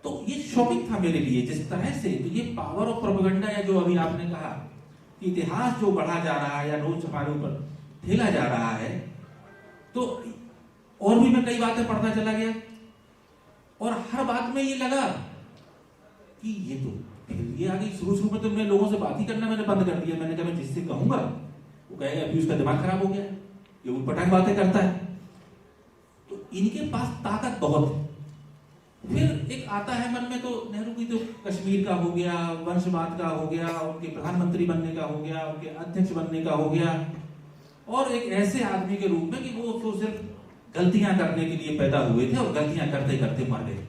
तो ये शॉकिंग था मेरे लिए जिस तरह से। तो ये पावर ऑफ प्रोपेगेंडा, या जो अभी आपने कहा कि इतिहास जो बढ़ा जा रहा है या रोज हमारे ऊपर ठेला जा रहा है, तो और भी मैं कई बातें पढ़ता चला गया और हर बात में ये लगा कि ये तो फिर ये आ गई। शुरू में तो मैं लोगों से बात ही करना मैंने बंद कर दिया। मैंने कहा मैं जिससे कहूंगा वो कहेगा अभी उसका दिमाग खराब हो गया है, ये उठपटांग बातें करता है। तो इनके पास ताकत बहुत है। फिर एक आता है मन में, तो नेहरू की तो कश्मीर का हो गया, वंशवाद का हो गया, उनके प्रधानमंत्री बनने का हो गया, उनके अध्यक्ष बनने का हो गया, और एक ऐसे आदमी के रूप में कि वो तो सिर्फ गलतियां करने के लिए पैदा हुए थे और गलतियां करते करते मर गए।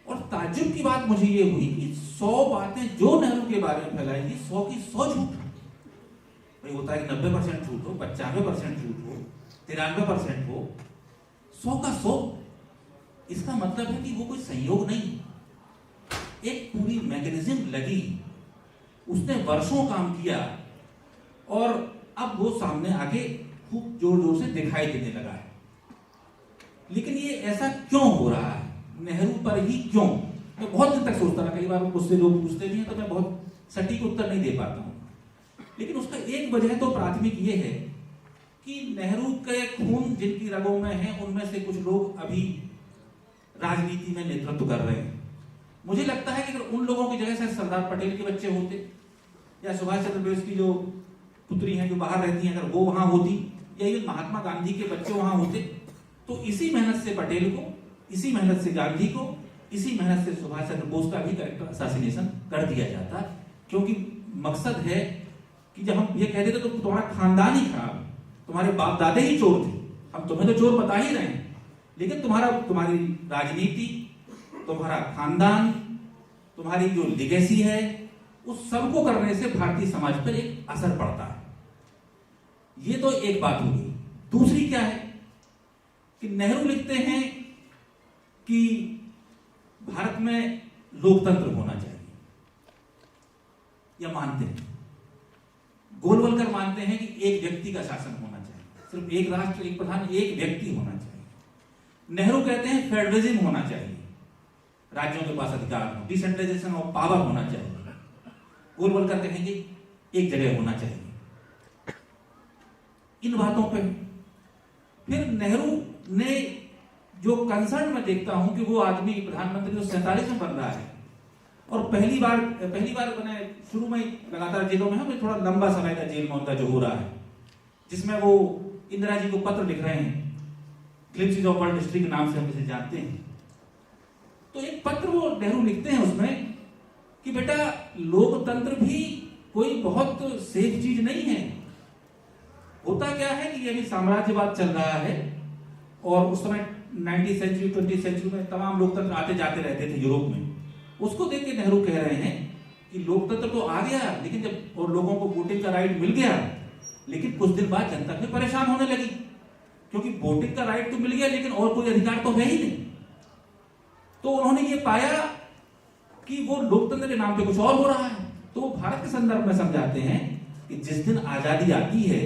और ताज्जुब की बात मुझे ये हुई कि 100 बातें जो नेहरू के बारे में फैलाई थी, 100 की 100 झूठ। भाई होता है कि 90% झूठ हो, 95% झूठ हो, 93% हो, 100 का 100। इसका मतलब है कि वो कोई संयोग नहीं, एक पूरी मैकेनिज्म लगी, उसने वर्षों काम किया और अब वो सामने आके खूब जोर जोर से दिखाई देने लगा है। लेकिन ये ऐसा क्यों हो रहा है, नेहरू पर ही क्यों? मैं बहुत दिन तक सोचता रहा। कई बार मुझसे लोग पूछते भी हैं तो मैं बहुत सटीक उत्तर नहीं दे पाता हूं। लेकिन उसका एक वजह तो प्राथमिक ये है कि नेहरू के खून जिनकी रगों में है, उनमें से कुछ लोग अभी राजनीति में नेतृत्व कर रहे हैं। मुझे लगता है कि अगर उन लोगों की जगह से सरदार पटेल के बच्चे होते, या सुभाष चंद्र बोस की जो पुत्री हैं जो बाहर रहती हैं, अगर वो वहां होती, या ये महात्मा गांधी के बच्चे वहां होते, तो इसी मेहनत से पटेल को, इसी मेहनत से गांधी को, इसी मेहनत से सुभाष चंद्र बोस का भी कैरेक्टर असैसिनेशन कर दिया जाता। क्योंकि मकसद है कि जब हम ये कहते थे तो तुम्हारा खानदान ही खराब, तुम्हारे बाप दादे ही चोर थे, हम तुम्हें तो चोर बता ही रहे हैं, लेकिन तुम्हारी राजनीति, तुम्हारा खानदान, तुम्हारी जो लिगेसी है, उस सबको करने से भारतीय समाज पर एक असर पड़ता है। ये तो एक बात होगी। दूसरी क्या है कि नेहरू लिखते हैं कि भारत में लोकतंत्र होना चाहिए, या मानते हैं। गोलवलकर मानते हैं कि एक व्यक्ति का शासन होना चाहिए, सिर्फ एक राष्ट्र, एक प्रधान, एक व्यक्ति होना चाहिए। नेहरू कहते हैं फेडरलिज्म होना चाहिए, राज्यों के पास अधिकार हो, डिसेंट्रलाइजेशन ऑफ पावर होना चाहिए। गोलवलकर कहेंगे एक जगह होना चाहिए। इन बातों पे फिर नेहरू ने जो कंसर्न में देखता हूं कि वो आदमी प्रधानमंत्री तो 47 में बन रहा है, और पहली बार मैंने शुरू में लगातार जेलों में, हमें थोड़ा लंबा समय का जेल में उनका जो हो रहा है, जिसमें वो इंदिरा जी को पत्र लिख रहे हैं, ग्लिम्पसेस ऑफ वर्ल्ड हिस्ट्री के नाम से हम इसे जानते हैं। तो एक पत्र वो नेहरू लिखते हैं उसमें कि बेटा लोकतंत्र भी कोई बहुत सेफ चीज नहीं है। होता क्या है कि ये भी साम्राज्यवाद चल रहा है, और उस समय 19वीं सेंचुरी 20वीं सेंचुरी में तमाम लोकतंत्र आते जाते रहते थे यूरोप में। उसको देख के नेहरू कह रहे हैं कि लोकतंत्र तो आ गया, लेकिन जब और लोगों को वोटिंग का राइट मिल गया, लेकिन कुछ दिन बाद जनता भी परेशान होने लगी, क्योंकि वोटिंग का राइट तो मिल गया लेकिन और कोई अधिकार तो है ही नहीं। तो उन्होंने ये पाया कि वो लोकतंत्र के नाम पे कुछ और हो रहा है। तो वो भारत के संदर्भ में समझाते हैं कि जिस दिन आजादी आती है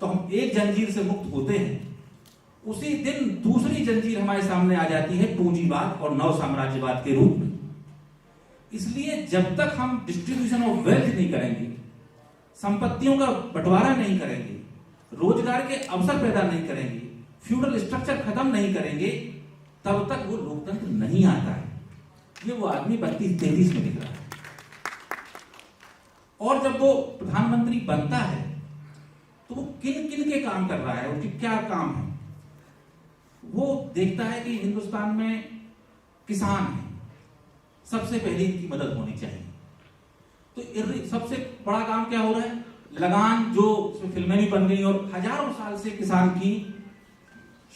तो हम एक जंजीर से मुक्त होते हैं, उसी दिन दूसरी जंजीर हमारे सामने आ जाती है पूंजीवाद और नव साम्राज्यवाद के रूप में। इसलिए जब तक हम डिस्ट्रीब्यूशन ऑफ वेल्थ नहीं करेंगे, संपत्तियों का बंटवारा नहीं करेंगे, रोजगार के अवसर पैदा नहीं करेंगे, फ्यूडल स्ट्रक्चर खत्म नहीं करेंगे, तब तक वो लोकतंत्र नहीं आता है। ये वो आदमी 32-33 में दिख रहा है। और जब वो प्रधानमंत्री बनता है तो वो किन किन के काम कर रहा है, उनके क्या काम है, वो देखता है कि हिंदुस्तान में किसान है, सबसे पहले इनकी मदद होनी चाहिए। तो सबसे बड़ा काम क्या हो रहा है, लगान, जो फिल्में भी बन गई और हजारों साल से किसान की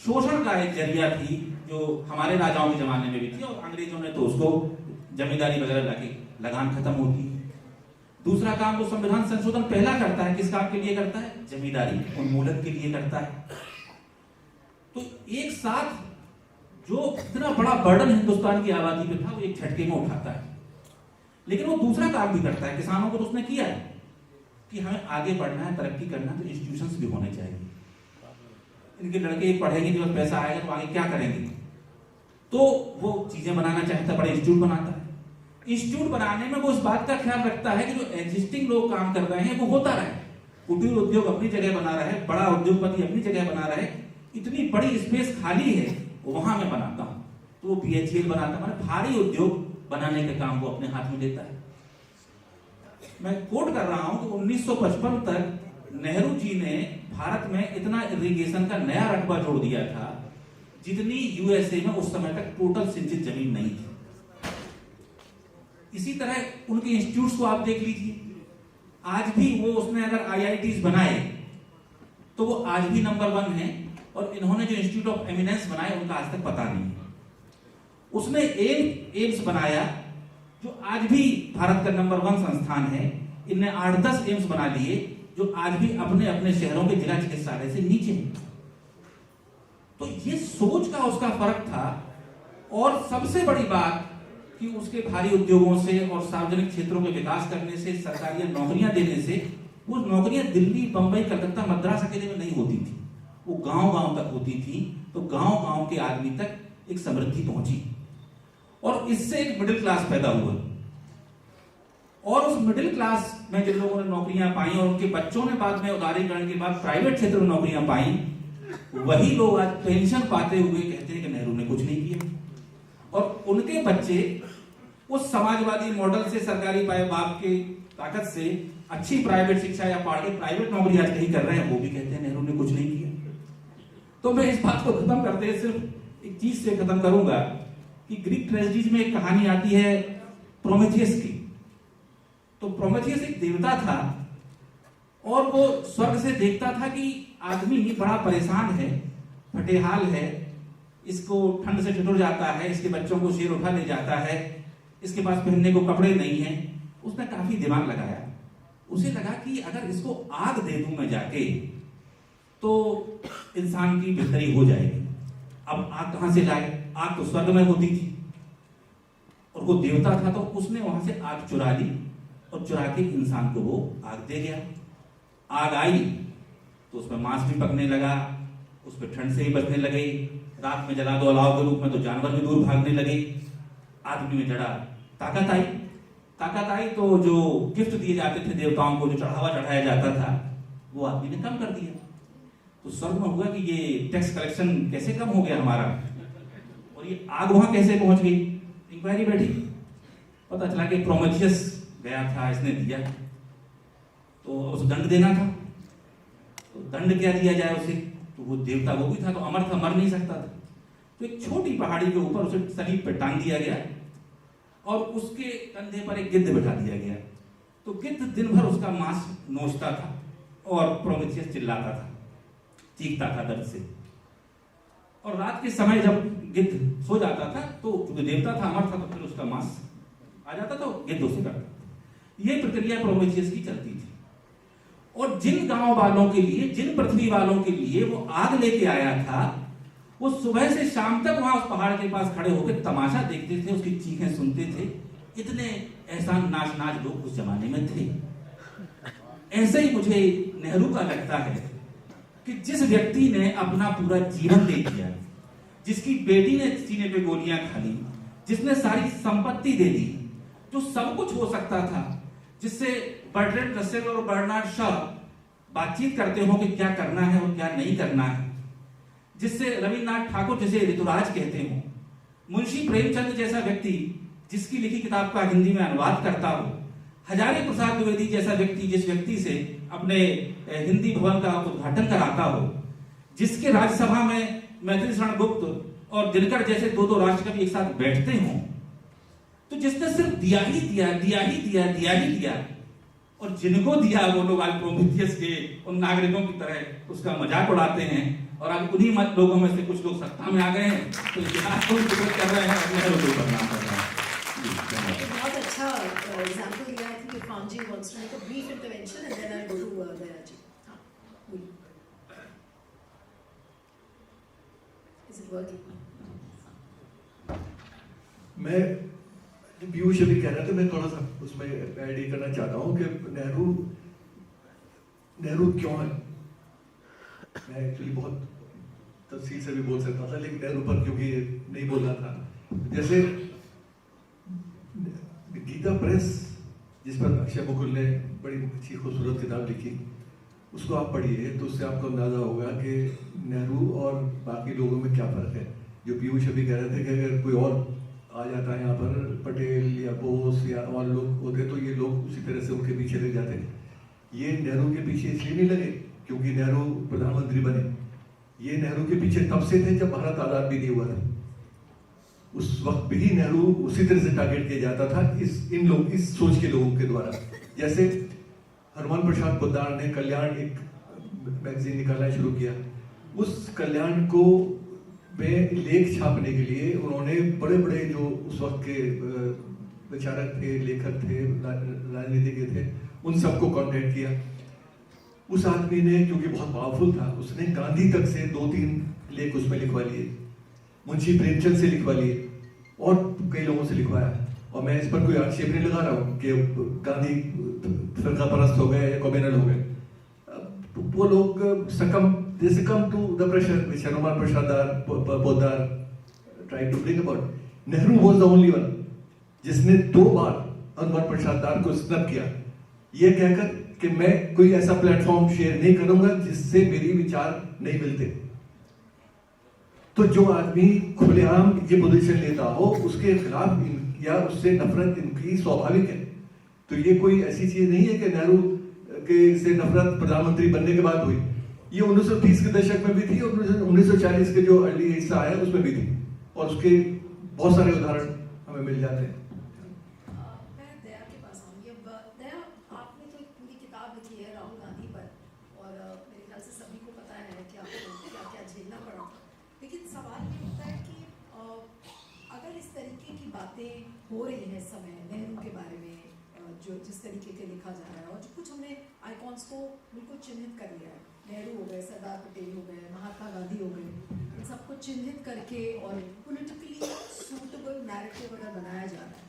शोषण का एक जरिया थी, जो हमारे राजाओं के जमाने में भी थी, और अंग्रेजों ने तो उसको जमींदारी वगैरह लाके लगान खत्म होती है। दूसरा काम वो संविधान संशोधन पहला करता है, किस काम के लिए करता है? जमींदारी उन्मूलन के लिए करता है। तो एक साथ जो इतना बड़ा बर्डन हिंदुस्तान की आबादी पे था वो एक झटके में उठाता है। लेकिन वो दूसरा काम भी करता है, किसानों को तो उसने किया है कि हमें आगे बढ़ना है, तरक्की करना है, तो इंस्टीट्यूशंस भी होने चाहिए। इनके लड़के पढ़ेंगे जब पैसा आएगा तो आगे क्या करेंगे, तो वो चीजें बनाना चाहता है, बड़े इंस्टीट्यूट बनाता है। इंस्टीट्यूट बनाने में वो इस बात का ख्याल रखता है कि जो एग्जिस्टिंग लोग काम कर रहे हैं वो होता रहे, कुटीर उद्योग अपनी जगह बना रहे, बड़ा उद्योगपति अपनी जगह बना रहे, इतनी बड़ी स्पेस खाली है वहां मैं बनाता हूं। तो वो बीएचईएल बनाता है, मतलब भारी उद्योग बनाने का काम वो अपने हाथ में लेता है। मैं कोट कर रहा हूं कि 1955 तक नेहरू जी ने भारत में इतना इरिगेशन का नया रकबा जोड़ दिया था जितनी यूएसए में उस समय तक टोटल सिंचित जमीन नहीं थी। इसी तरह उनके इंस्टीट्यूट्स को आप देख लीजिए, आज भी वो उसने अगर आईआईटीज बनाए तो वो आज भी नंबर 1 है, और इन्होंने जो इंस्टीट्यूट ऑफ एमिनेंस बनाए उनका आज तक पता नहीं है। उसने एम्स बनाया जो आज भी भारत का नंबर 1 संस्थान है। इनने 8-10 एम्स बना लिए जो आज भी अपने अपने शहरों के जिला चिकित्सालय से नीचे हैं। तो ये सोच का उसका फर्क था। और सबसे बड़ी बात कि उसके भारी उद्योगों से और सार्वजनिक क्षेत्रों में विकास करने से, सरकारी नौकरियां देने से, वो नौकरियां दिल्ली, बंबई, कलकत्ता, मद्रास अकेले में नहीं होती थी, वो गांव-गांव तक होती थी। तो गांव-गांव के आदमी तक एक समृद्धि पहुंची और इससे एक मिडिल क्लास पैदा हुआ। और उस मिडिल क्लास में जिन लोगों ने नौकरियां पाई और उनके बच्चों ने बाद में उदारीकरण के बाद प्राइवेट क्षेत्र में नौकरियां पाई, वही लोग आज पेंशन पाते हुए कहते हैं कि नेहरू ने कुछ नहीं किया। और उनके बच्चे उस समाजवादी मॉडल से, सरकारी बाप के ताकत से अच्छी प्राइवेट शिक्षा या पढ़ के प्राइवेट नौकरी आज कहीं कर रहे हैं, वो भी कहते हैं नेहरू ने कुछ नहीं किया। तो मैं इस बात को खत्म करते हुए सिर्फ एक चीज से खत्म करूंगा कि ग्रीक ट्रेजेडीज में एक कहानी आती है प्रोमेथियस की। तो प्रोमेथियस एक देवता था और वो स्वर्ग से देखता था कि आदमी बड़ा परेशान है, फटेहाल है, इसको ठंड से ठिठुर जाता है, इसके बच्चों को शेर उठा ले जाता है, इसके पास पहनने को कपड़े नहीं है। उसने काफी दिमाग लगाया, उसे लगा कि अगर इसको आग दे दूं मैं जाके तो इंसान की बेहतरी हो जाएगी। अब आग कहां से लाए? आग तो स्वर्ग में होती थी और वो देवता था, तो उसने वहां से आग चुरा ली और चुरा के इंसान को वो आग दे गया। आग आई तो उसमें मांस भी पकने लगा, उस पर ठंड से ही बचने लगे। रात में जला दो अलाव के रूप में तो जानवर भी दूर भागने लगे। आदमी में जड़ा ताकत आई तो जो गिफ्ट दिए जाते थे देवताओं को, जो चढ़ावा चढ़ाया जाता था, वो आदमी ने कम कर दिया। तो स्वर्ग में हुआ कि ये टैक्स कलेक्शन कैसे कम हो गया हमारा, और ये आग वहां कैसे पहुंच गई। इंक्वायरी बैठी, पता चला कि प्रोमेथियस गया था, इसने दिया, तो उसे दंड देना था। तो दंड क्या दिया जाए उसे, तो वो देवता वो भी था तो अमर था, मर नहीं सकता था। तो एक छोटी पहाड़ी के ऊपर उसे सलीब पे टांग दिया गया और उसके कंधे पर एक गिद्ध बैठा दिया गया। तो गिद्ध दिन भर उसका मांस नोचता था और प्रोमेथियस चिल्लाता था, चीखता था दर्द से। और रात के समय जब गिद्ध सो जाता था तो क्योंकि देवता था, अमर था, तो फिर उसका मांस आ जाता था, गिद्ध उसे करता। ये प्रक्रिया प्रोमेथियस की चलती थी। और जिन गांव वालों के लिए, जिन पृथ्वी वालों के लिए वो आग लेके आया था, वो सुबह से शाम तक वहां उस पहाड़ के पास खड़े होकर तमाशा देखते थे, उसकी चीखें सुनते थे। इतने एहसान नाच लोग उस जमाने में थे। ऐसे ही मुझे नेहरू का लगता है कि जिस व्यक्ति ने अपना पूरा जीवन दे दिया, जिसकी बेटी ने सीने पे गोलियां खा ली, जिसने सारी संपत्ति दे दी, जो सब कुछ हो सकता था, जिससे बर्ट्रैंड रसेल और बर्नार्ड शॉ बातचीत करते हो कि क्या करना है और क्या नहीं करना है, जिससे रविन्द्रनाथ ठाकुर जिसे ऋतुराज कहते हो, मुंशी प्रेमचंद जैसा व्यक्ति जिसकी लिखी किताब का हिंदी में अनुवाद करता हो, हजारी प्रसाद द्विवेदी जैसा व्यक्ति जिस व्यक्ति से अपने हिंदी भवन का उद्घाटन कराता हो, जिसके राज्यसभा में मैथिली शरण गुप्त और दिनकर जैसे दो राष्ट्रकवि एक साथ बैठते हों, तो जिसने सिर्फ दिया ही दिया, और जिनको दिया वो लोग आज प्रोमेथियस के उन नागरिकों की तरह उसका मजाक उड़ाते हैं। और आज उन्हीं लोगों में से कुछ लोग सत्ता में आ गए हैं, तो इतिहास को कर रहे हैं, अपने बदनाम कर रहे हैं। बहुत अच्छा अच्छा एग्जांपल दिया है कि Irfan ji wants to make a brief intervention and then I go to Daya ji. हाँ, बोलिए. Is it working? मैं पीयूष अभी कह रहे थे, मैं थोड़ा सा उसमें ऐड ये करना चाहता हूँ कि नेहरू क्यों है. मैं एक्चुअली बहुत तफसील से भी बोल सकता था, लेकिन नेहरू पर क्योंकि नहीं बोलना था. जैसे गीता प्रेस, जिस पर अक्षय मुकुल ने बड़ी अच्छी खूबसूरत किताब लिखी, उसको आप पढ़िए तो उससे आपको अंदाजा होगा कि नेहरू और बाकी लोगों में क्या फर्क है. जो पीयूष अभी कह रहे थे कि अगर कोई और आ जाता है यहाँ पर, पटेल या बोस या और लोग होते, तो ये लोग उसी तरह से उनके पीछे लग जाते. ये नेहरू के पीछे इसलिए नहीं लगे क्योंकि नेहरू प्रधानमंत्री बने. ये नेहरू के पीछे तब से थे जब भारत आजाद भी नहीं हुआ था. उस वक्त भी नेहरू उसी तरह से टारगेट किया जाता था इस सोच के लोगों के द्वारा. जैसे हनुमान प्रसाद पोद्दार ने कल्याण एक मैगजीन निकालना शुरू किया. उस कल्याण को में लेख छापने के लिए उन्होंने बड़े बड़े जो उस वक्त के विचारक थे, लेखक थे, राजनीतिज्ञ थे, उन सबको कांटेक्ट किया. उस आदमी ने, क्योंकि बहुत पावरफुल था, उसने गांधी तक से 2-3 लेख उसमें लिखवा लिए, मुंशी प्रेमचंद से लिखवा लिए और कई लोगों से लिखवाया. और मैं इस पर कोई आक्षेप नहीं लगा रहा हूँ कि गांधी फिरका परस्त हो गए या कम्युनल हो गए. वो लोग succumb to the pressure which Hanuman Prasad Poddar tried to bring about. Nehru was the only one जिसने 2 बार हनुमान प्रसाद दार को स्नब किया, ये कहकर कि मैं कोई ऐसा प्लेटफॉर्म शेयर नहीं करूंगा जिससे मेरी विचार नहीं मिलते. तो जो आदमी खुलेआम ये पोजीशन लेता हो, उसके खिलाफ या उससे नफरत इनकी स्वाभाविक है. तो ये कोई ऐसी चीज नहीं है कि नेहरू के से नफरत प्रधानमंत्री बनने के बाद हुई. ये 1930 के दशक में भी थी और 1940 के जो अर्ली हिस्सा आया उसमें भी थी, और उसके बहुत सारे उदाहरण हमें मिल जाते हैं. मैं दया के पास आऊँगी. अब दया, आपने तो एक पूरी किताब लिखी है राहुल गांधी पर, और मेरे ख्याल से सभी को पता है कि आपको क्या क्या झेलना पड़ा. लेकिन सवाल ये होता है कि अगर इस तरीके की बातें हो रही हैं इस समय नेहरू के बारे में, जो जिस तरीके के लिखा जा रहा है, और जो कुछ हमने आइकॉन्स को बिल्कुल चिन्हित कर लिया है, नेहरू हो गए, सरदार पटेल हो गए, महात्मा गांधी हो गए, इन सबको चिन्हित करके और पॉलिटिकली सूटेबल नैरेटिव अगर बनाया जा रहा है,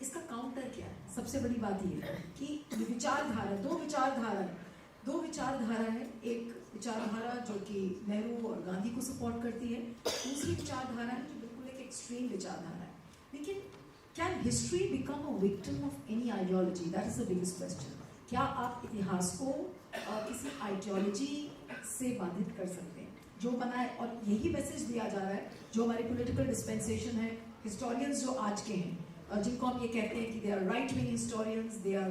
इसका काउंटर क्या है? सबसे बड़ी बात ये है कि विचारधारा, दो विचारधारा है. एक विचारधारा जो कि नेहरू और गांधी को सपोर्ट करती है, दूसरी विचारधारा है जो बिल्कुल एक एक्सट्रीम विचारधारा है. लेकिन can history become a victim of any ideology? That is the biggest question. क्या आप इतिहास को किसी आइडियोलॉजी से बाधित कर सकते हैं जो बना है? और यही मैसेज दिया जा रहा है जो हमारे पॉलिटिकल डिस्पेंसेशन है, हिस्टोरियंस जो आज के हैं, जिनको हम ये कहते हैं कि they are right wing historians, they are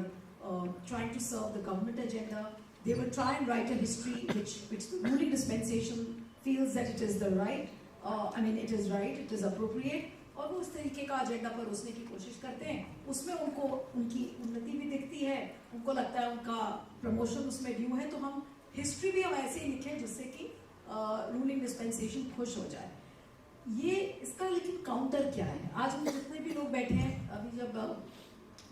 trying to serve the government agenda, they will try and write a history which the ruling dispensation feels that it is the right, it is right, it is appropriate, और वो उस तरीके का agenda पर उसने की कोशिश करते हैं. उसमें उनको उनकी उन्नति भी दिखती है, उनको लगता है उनका प्रमोशन उसमें ड्यू है, तो हम हिस्ट्री भी हम ऐसे ही लिखें जिससे कि रूलिंग डिस्पेंसेशन खुश हो जाए. ये इसका लेकिन काउंटर क्या है? आज हम जितने भी लोग बैठे हैं, अभी जब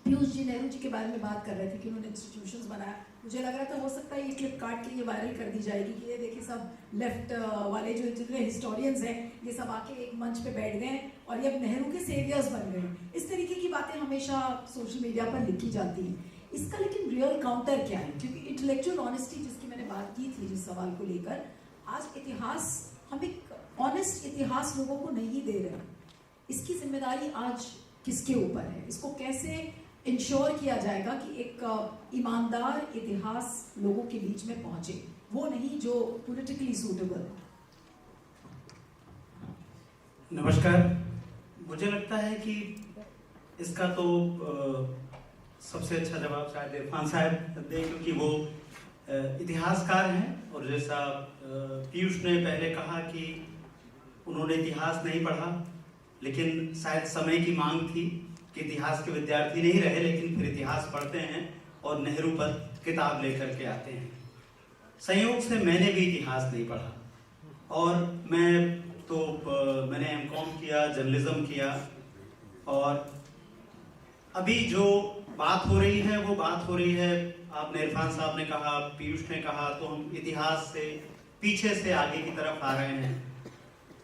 पीयूष जी नेहरू जी के बारे में बात कर रहे थे कि उन्होंने इंस्टीट्यूशंस बनाया, मुझे लग रहा था हो सकता है ये क्लिप काट के ये वायरल कर दी जाएगी कि ये देखिए सब लेफ्ट वाले जो जितने हिस्टोरियंस हैं ये सब आके एक मंच पे बैठ गए और ये अब नेहरू के सेवियर्स बन गए. इस तरीके की बातें हमेशा सोशल मीडिया पर लिखी जाती हैं. इसका लेकिन रियल काउंटर क्या है? क्योंकि इंटेलेक्चुअल ऑनेस्टी जिसकी मैंने बात की थी जिस सवाल को लेकर, आज इतिहास, हम एक ऑनेस्ट इतिहास लोगों को नहीं दे रहे. इसकी जिम्मेदारी आज किसके ऊपर है? इसको कैसे इंश्योर किया जाएगा कि एक ईमानदार इतिहास लोगों के बीच में पहुंचे, वो नहीं जो पॉलिटिकली सूटेबल. नमस्कार. मुझे लगता है कि इसका तो सबसे अच्छा जवाब शायद इरफान साहब दें, क्योंकि वो इतिहासकार हैं. और जैसा पीयूष ने पहले कहा कि उन्होंने इतिहास नहीं पढ़ा, लेकिन शायद समय की मांग थी कि इतिहास के विद्यार्थी नहीं रहे, लेकिन फिर इतिहास पढ़ते हैं और नेहरू पर किताब लेकर के आते हैं. संयोग से मैंने भी इतिहास नहीं पढ़ा, और मैंने एमकॉम किया, जर्नलिज्म किया, और अभी जो बात हो रही है वो बात हो रही है, आपने इरफान साहब ने कहा, पीयूष ने कहा, तो हम इतिहास से पीछे से आगे की तरफ आ रहे हैं।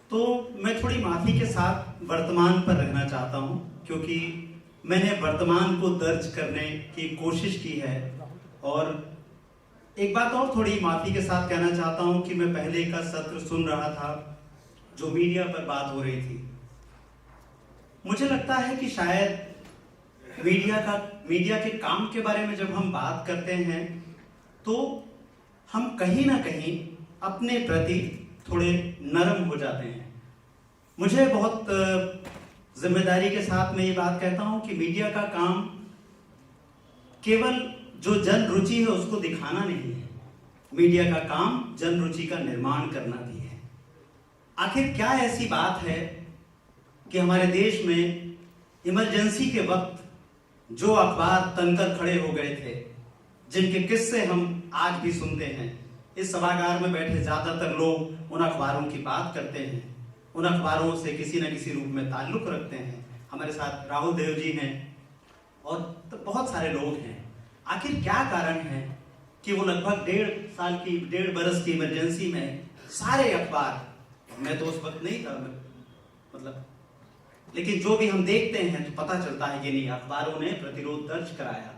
तो मैं थोड़ी माफी के साथ वर्तमान पर रहना चाहता हूं, क्योंकि मैंने वर्तमान को दर्ज करने की कोशिश की है। और एक बात और थोड़ी माफी के साथ कहना चाहता हूं कि मैं पहले का सत्र सुन रहा था जो मीडिया पर बात हो रही थी। मुझे लगता है कि शायद मीडिया के काम के बारे में जब हम बात करते हैं तो हम कहीं ना कहीं अपने प्रति थोड़े नरम हो जाते हैं। मुझे बहुत जिम्मेदारी के साथ मैं ये बात कहता हूं कि मीडिया का काम केवल जो जन रुचि है उसको दिखाना नहीं है, मीडिया का काम जन रुचि का निर्माण करना भी है। आखिर क्या ऐसी बात है कि हमारे देश में इमरजेंसी के वक्त जो अखबार तनकर खड़े हो गए थे, जिनके किस्से हम आज भी सुनते हैं, इस सभागार में बैठे ज्यादातर लोग उन अखबारों की बात करते हैं, उन अखबारों से किसी न किसी रूप में ताल्लुक रखते हैं। हमारे साथ राहुल देव जी हैं और तो बहुत सारे लोग हैं। आखिर क्या कारण है कि वो लगभग 1.5 बरस की इमरजेंसी में सारे अखबार, मैं तो उस वक्त नहीं था, मतलब, लेकिन जो भी हम देखते हैं तो पता चलता है कि नहीं, अखबारों ने प्रतिरोध दर्ज कराया।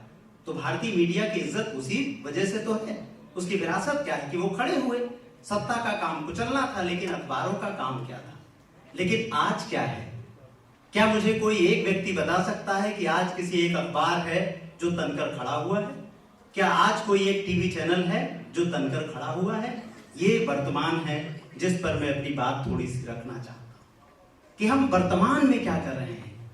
तो भारतीय मीडिया की इज्जत उसी वजह से तो है। उसकी विरासत क्या है कि वो खड़े हुए, सत्ता का काम कुचलना था, लेकिन अखबारों का काम क्या था। लेकिन आज क्या है? क्या मुझे कोई एक व्यक्ति बता सकता है कि आज किसी एक अखबार है जो तनकर खड़ा हुआ है? क्या आज कोई एक टीवी चैनल है जो तनकर खड़ा हुआ है? ये वर्तमान है जिस पर मैं अपनी बात थोड़ी सी रखना चाहता हूं कि हम वर्तमान में क्या कर रहे हैं।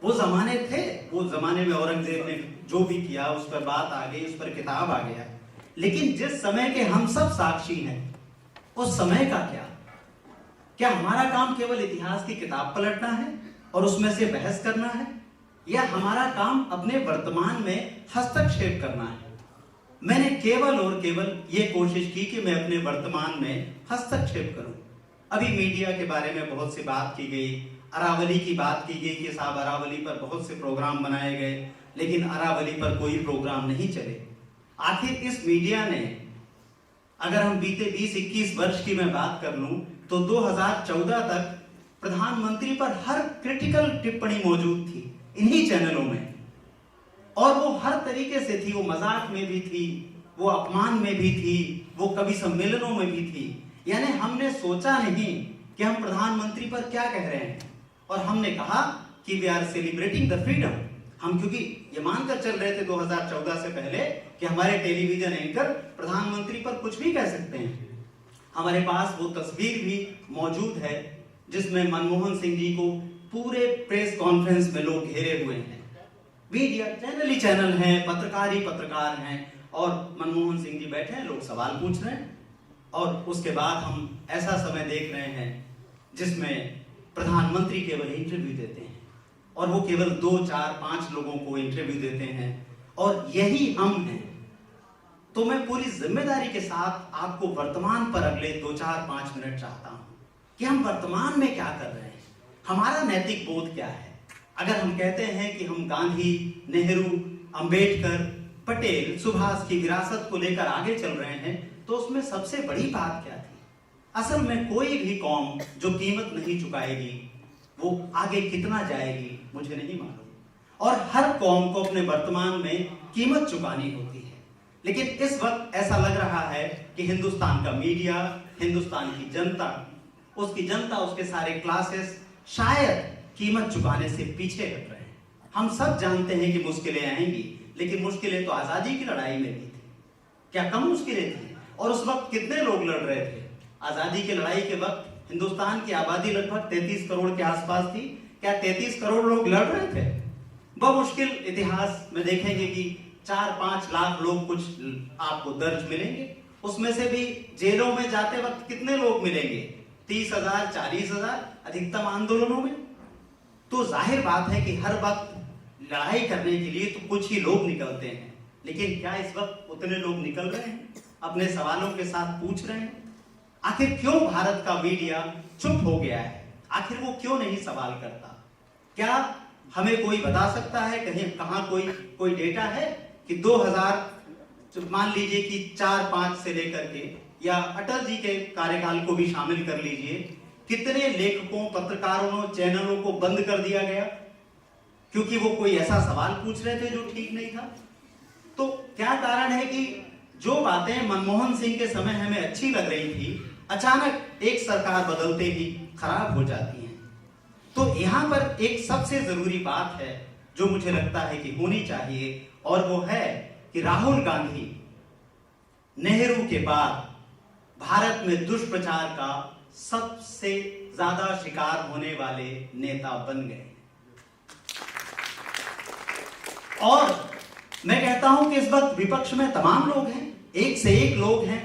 वो जमाने थे, वो जमाने में औरंगजेब ने जो भी किया उस पर बात आ गई, उस पर किताब आ गया। लेकिन जिस समय के हम सब साक्षी हैं, उस समय का क्या हमारा काम केवल इतिहास की किताब पलटना है और उसमें से बहस करना है, या हमारा काम अपने वर्तमान में हस्तक्षेप करना है? मैंने केवल और केवल ये कोशिश की कि मैं अपने वर्तमान में हस्तक्षेप करूं। अभी मीडिया के बारे में बहुत सी बात की गई, अरावली की बात की गई कि साहब अरावली पर बहुत से प्रोग्राम बनाए गए, लेकिन अरावली पर कोई प्रोग्राम नहीं चले। आखिर इस मीडिया ने, अगर हम बीते 20-21 वर्ष की मैं बात कर लूं तो 2014 तक प्रधानमंत्री पर हर क्रिटिकल टिप्पणी मौजूद थी इन्हीं चैनलों में, और वो हर तरीके से थी। वो मजाक में भी थी, वो अपमान में भी थी, वो कभी सम्मेलनों में भी थी। यानी हमने सोचा नहीं कि हम प्रधानमंत्री पर क्या कह रहे हैं, और हमने कहा कि we are celebrating the freedom. हम क्योंकि ये मानकर चल रहे थे 2014 से पहले कि हमारे टेलीविजन एंकर प्रधानमंत्री पर कुछ भी कह सकते हैं। हमारे पास वो तस्वीर भी मौजूद है जिसमें मनमोहन सिंह जी को पूरे प्रेस कॉन्फ्रेंस में लोग घेरे हुए हैं। मीडिया चैनल ही चैनल हैं, पत्रकार ही पत्रकार हैं, और मनमोहन सिंह जी बैठे हैं, लोग सवाल पूछ रहे हैं। और उसके बाद हम ऐसा समय देख रहे हैं जिसमें प्रधानमंत्री केवल इंटरव्यू देते हैं, और वो केवल 2, 4, 5 लोगों को इंटरव्यू देते हैं, और यही हम हैं। तो मैं पूरी जिम्मेदारी के साथ आपको वर्तमान पर अगले 2, 4, 5 मिनट चाहता हूं कि हम वर्तमान में क्या कर रहे हैं, हमारा नैतिक बोध क्या है। अगर हम कहते हैं कि हम गांधी, नेहरू, अंबेडकर, पटेल, सुभाष की विरासत को लेकर आगे चल रहे हैं, तो उसमें सबसे बड़ी बात क्या थी? असल में कोई भी कौम जो कीमत नहीं चुकाएगी वो आगे कितना जाएगी मुझे नहीं मालूम, और हर कौम को अपने वर्तमान में कीमत चुकानी होती है। लेकिन इस वक्त ऐसा लग रहा है कि हिंदुस्तान का मीडिया, हिंदुस्तान की जनता, उसके सारे क्लासेस शायद कीमत चुकाने से पीछे हट रहे हैं। हम सब जानते हैं कि मुश्किलें आएंगी, लेकिन मुश्किलें तो आजादी की लड़ाई में भी थी। क्या कम मुश्किलें थी? और उस वक्त कितने लोग लड़ रहे थे? आजादी की लड़ाई के वक्त हिंदुस्तान की आबादी लगभग 33 करोड़ के आसपास थी। क्या 33 करोड़ लोग लड़ रहे थे? बमुश्किल इतिहास में देखेंगे कि 4-5 लाख लोग कुछ आपको दर्ज मिलेंगे। उसमें से भी जेलों में जाते वक्त कितने लोग मिलेंगे? 30,000, 40,000 अधिकतम आंदोलनों में। तो जाहिर बात है कि हर वक्त लड़ाई करने के लिए तो कुछ ही लोग निकलते हैं, लेकिन क्या इस वक्त उतने लोग निकल रहे हैं? अपने सवालों के साथ पूछ रहे हैं? आखिर क्यों भारत का मीडिया चुप हो गया है? आखिर वो क्यों नहीं सवाल करता? क्या हमें कोई बता सकता है कहीं कहाँ कोई डेटा है कि 2000 मान लीजिए कि 4-5 से लेकर के या अटल जी के कार्यकाल को भी शामिल कर लीजिए, कितने लेखकों, पत्रकारों, चैनलों को बंद कर दिया गया क्योंकि वो कोई ऐसा सवाल पूछ रहे थे जो ठीक नहीं था। तो क्या कारण है कि जो बातें मनमोहन सिंह के समय हमें अच्छी लग रही थी, अचानक एक सरकार बदलते ही खराब हो जाती हैं। तो यहाँ पर एक सबसे जरूरी बात है जो मुझे लगता है कि होनी चाहिए, और वो है कि राहुल गांधी नेहरू के बाद भारत में दुष्प्रचार का सबसे ज्यादा शिकार होने वाले नेता बन गए। और मैं कहता हूं कि इस वक्त विपक्ष में तमाम लोग हैं, एक से एक लोग हैं,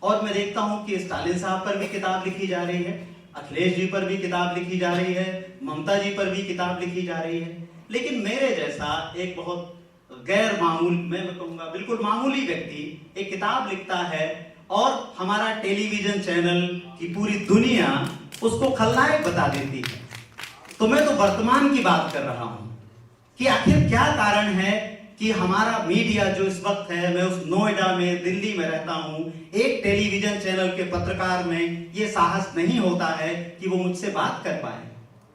और मैं देखता हूं कि स्टालिन साहब पर भी किताब लिखी जा रही है, अखिलेश जी पर भी किताब लिखी जा रही है, ममता जी पर भी किताब लिखी जा रही है। लेकिन मेरे जैसा एक बहुत गैर मामूल, मैं कहूंगा बिल्कुल मामूली व्यक्ति एक किताब लिखता है और हमारा टेलीविजन चैनल की पूरी दुनिया उसको खलनायक बता देती है। तो मैं तो वर्तमान की बात कर रहा हूं कि आखिर क्या कारण है कि हमारा मीडिया जो इस वक्त है, मैं उस नोएडा में, दिल्ली में रहता हूं, एक टेलीविजन चैनल के पत्रकार में ये साहस नहीं होता है कि वो मुझसे बात कर पाए।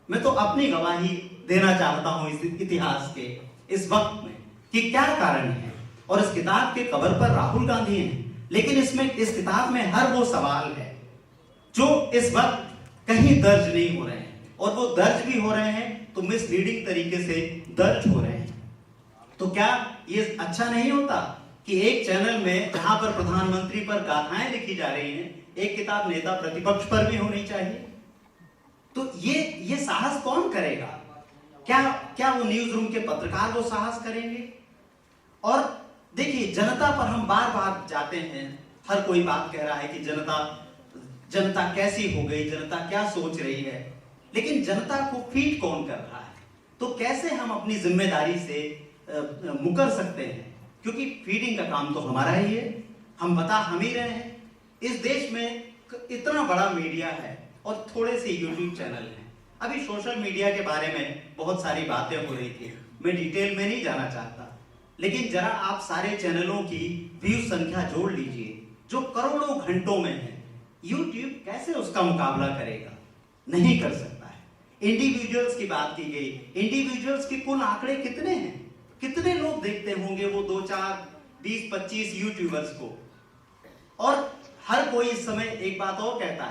मैं तो अपनी गवाही देना चाहता हूं इस इतिहास के इस वक्त में कि क्या कारण है। और इस किताब के कवर पर राहुल गांधी हैं, लेकिन इस किताब में हर वो सवाल है जो इस वक्त कहीं दर्ज नहीं हो रहे हैं, और वो दर्ज भी हो रहे हैं तो मिसलीडिंग तरीके से दर्ज हो रहे हैं। तो क्या ये अच्छा नहीं होता कि एक चैनल में जहां पर प्रधानमंत्री पर गाथाएं लिखी जा रही हैं, एक किताब नेता प्रतिपक्ष पर भी होनी चाहिए? तो ये साहस कौन करेगा? क्या वो न्यूज रूम के पत्रकार वो साहस करेंगे? और देखिए, जनता पर हम बार बार जाते हैं, हर कोई बात कह रहा है कि जनता कैसी हो गई, जनता क्या सोच रही है, लेकिन जनता को फीड कौन कर रहा है? तो कैसे हम अपनी जिम्मेदारी से मुकर सकते हैं? क्योंकि फीडिंग का काम तो हमारा ही है, हम बता हम ही रहे हैं। इस देश में इतना बड़ा मीडिया है और थोड़े से यूट्यूब चैनल हैं। अभी सोशल मीडिया के बारे में बहुत सारी बातें हो रही थी, मैं डिटेल में नहीं जाना चाहता, लेकिन जरा आप सारे चैनलों की व्यू संख्या जोड़ लीजिए जो करोड़ों घंटों में है। यूट्यूब कैसे उसका मुकाबला करेगा? नहीं कर सकता है। इंडिविजुअल्स की बात की गई, इंडिविजुअल्स के कुल आंकड़े कितने हैं? कितने लोग देखते होंगे वो 2, 4, 20, 25 यूट्यूबर्स को? और हर कोई इस समय एक बात और कहता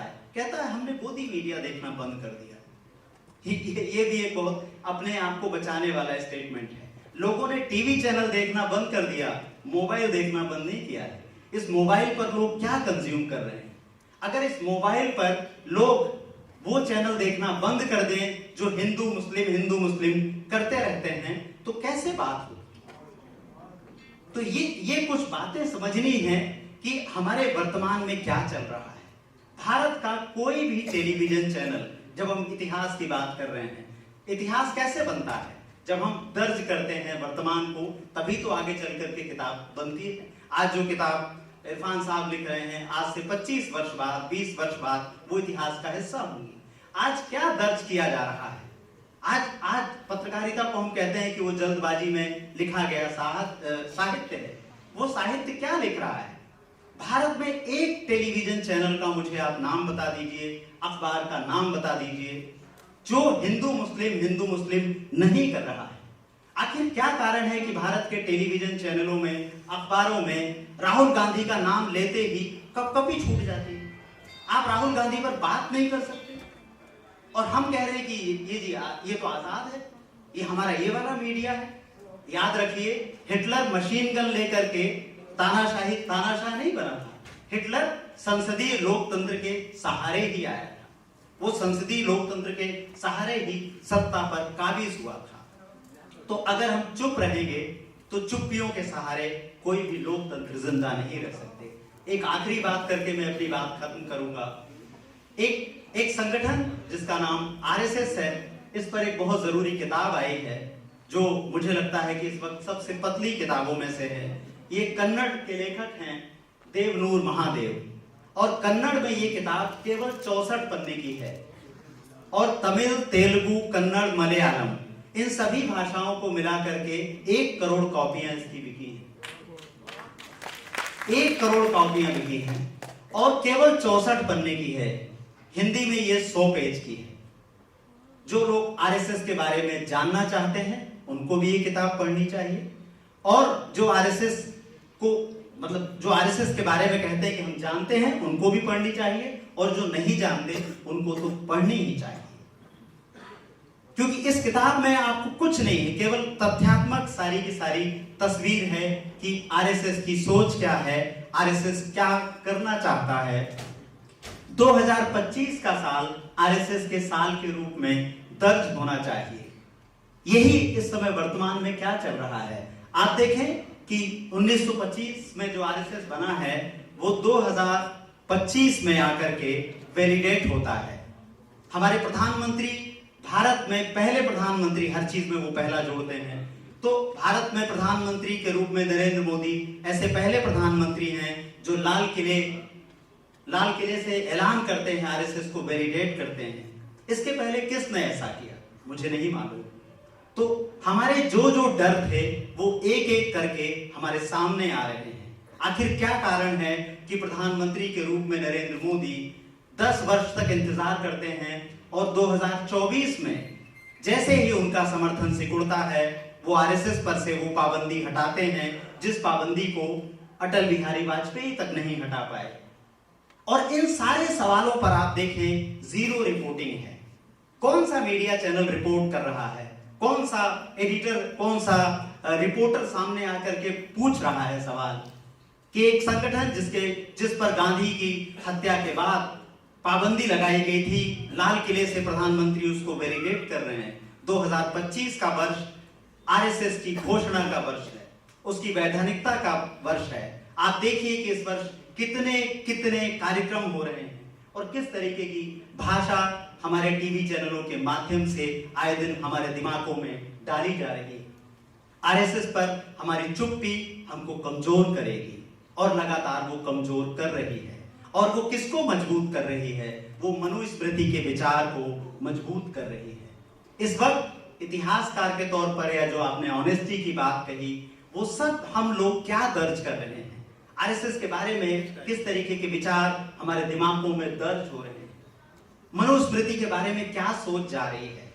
है हमने गोदी मीडिया देखना बंद कर दिया। ये भी एक बहुत अपने आप को बचाने वाला स्टेटमेंट है। लोगों ने टीवी चैनल देखना बंद कर दिया, मोबाइल देखना बंद नहीं किया है। इस मोबाइल पर लोग क्या कंज्यूम कर रहे हैं? अगर इस मोबाइल पर लोग वो चैनल देखना बंद कर दें जो हिंदू मुस्लिम करते रहते हैं, तो कैसे बात होगी? तो ये कुछ बातें समझनी है कि हमारे वर्तमान में क्या चल रहा है। भारत का कोई भी टेलीविजन चैनल, जब हम इतिहास की बात कर रहे हैं, इतिहास कैसे बनता है? जब हम दर्ज करते हैं वर्तमान को, तभी तो आगे चल करके किताब बनती है। आज जो किताब इरफान साहब लिख रहे हैं, आज से 25 वर्ष बाद, 20 वर्ष बाद वो इतिहास का हिस्सा होंगी। आज क्या दर्ज किया जा रहा है? आज पत्रकारिता को हम कहते हैं कि वो जल्दबाजी में लिखा गया साहित्य है। वो साहित्य क्या लिख रहा है? भारत में एक टेलीविजन चैनल का मुझे आप नाम बता दीजिए, अखबार का नाम बता दीजिए जो हिंदू मुस्लिम नहीं कर रहा है। आखिर क्या कारण है कि भारत के टेलीविजन चैनलों में, अखबारों में राहुल गांधी का नाम लेते ही कपकपी छूट जाती है? आप राहुल गांधी पर बात नहीं कर सकते और हम कह रहे हैं कि ये तो आजाद है, ये हमारा ये वाला मीडिया है। याद रखिए, हिटलर मशीन गन लेकर के तानाशाह नहीं बना था। हिटलर संसदीय लोकतंत्र के सहारे ही आया था। वो संसदीय लोकतंत्र के सहारे ही सत्ता पर काबिज हुआ था। तो अगर हम चुप रहेंगे तो चुप्पियों के सहारे कोई भी लोकतंत्र जिंदा नहीं रह सकते। एक आखिरी बात करके मैं अपनी बात खत्म करूंगा। एक संगठन जिसका नाम आरएसएस है, इस पर एक बहुत जरूरी किताब आई है जो मुझे लगता है कि इस वक्त सबसे पतली किताबों में से है। ये कन्नड़ के लेखक हैं देवनूर महादेव, और कन्नड़ में ये किताब केवल 64 पन्ने की है, और तमिल, तेलुगु, कन्नड़, मलयालम इन सभी भाषाओं को मिला करके 1 करोड़ कॉपियां इसकी बिकी हैं। 1 करोड़ कॉपियां बिकी हैं और केवल 64 पन्ने की है। हिंदी में ये 100 पेज की है। जो लोग आरएसएस के बारे में जानना चाहते हैं उनको भी ये किताब पढ़नी चाहिए, और जो आरएसएस को मतलब जो आरएसएस के बारे में कहते हैं कि हम जानते हैं उनको भी पढ़नी चाहिए, और जो नहीं जानते उनको तो पढ़नी ही चाहिए। क्योंकि इस किताब में आपको कुछ नहीं है, केवल तथ्यात्मक सारी की सारी तस्वीर है कि आरएसएस की सोच क्या है, आरएसएस क्या करना चाहता है। 2025 का साल आरएसएस के साल के रूप में दर्ज होना चाहिए। यही इस समय वर्तमान में क्या चल रहा है। आप देखें कि 1925 में जो आरएसएस बना है वो 2025 में आकर के वैलिडेट होता है। हमारे प्रधानमंत्री भारत में पहले प्रधानमंत्री, हर चीज में वो पहला जोड़ते हैं, तो भारत में प्रधानमंत्री के रूप में नरेंद्र मोदी ऐसे पहले प्रधानमंत्री हैं जो लाल किले से ऐलान करते हैं, आरएसएस को वैलिडेट करते हैं। इसके पहले किसने ऐसा किया मुझे नहीं मालूम। तो हमारे जो जो डर थे वो एक एक करके हमारे सामने आ रहे हैं। आखिर क्या कारण है कि प्रधानमंत्री के रूप में नरेंद्र मोदी 10 वर्ष तक इंतजार करते हैं और 2024 में जैसे ही उनका समर्थन सिकुड़ता है वो आरएसएस पर से वो पाबंदी हटाते हैं, जिस पाबंदी को अटल बिहारी वाजपेयी तक नहीं हटा पाए। और इन सारे सवालों पर आप देखें जीरो रिपोर्टिंग है। कौन सा मीडिया चैनल रिपोर्ट कर रहा है, कौन सा एडिटर, कौन सा रिपोर्टर सामने आकर के पूछ रहा है सवाल कि एक संगठन जिस पर गांधी की हत्या के बाद पाबंदी लगाई गई थी, लाल किले से प्रधानमंत्री उसको वैलिडेट कर रहे हैं। 2025 का वर्ष आरएसएस की घोषणा का वर्ष है, उसकी वैधानिकता का वर्ष है। आप देखिए कि इस वर्ष कितने कितने कार्यक्रम हो रहे हैं और किस तरीके की भाषा हमारे टीवी चैनलों के माध्यम से आए दिन हमारे दिमागों में डाली जा रही है। आरएसएस पर हमारी चुप्पी हमको कमजोर करेगी और लगातार वो कमजोर कर रही है। और वो किसको मजबूत कर रही है? वो मनुस्मृति के विचार को मजबूत कर रही है। इस वक्त इतिहासकार के तौर पर, या जो आपने ऑनेस्टी की बात कही, वो सब हम लोग क्या दर्ज कर रहे हैं? आरएसएस के बारे में किस तरीके के विचार हमारे दिमागों में दर्ज हो रहे हैं? मनुस्मृति के बारे में क्या सोच जा रही है?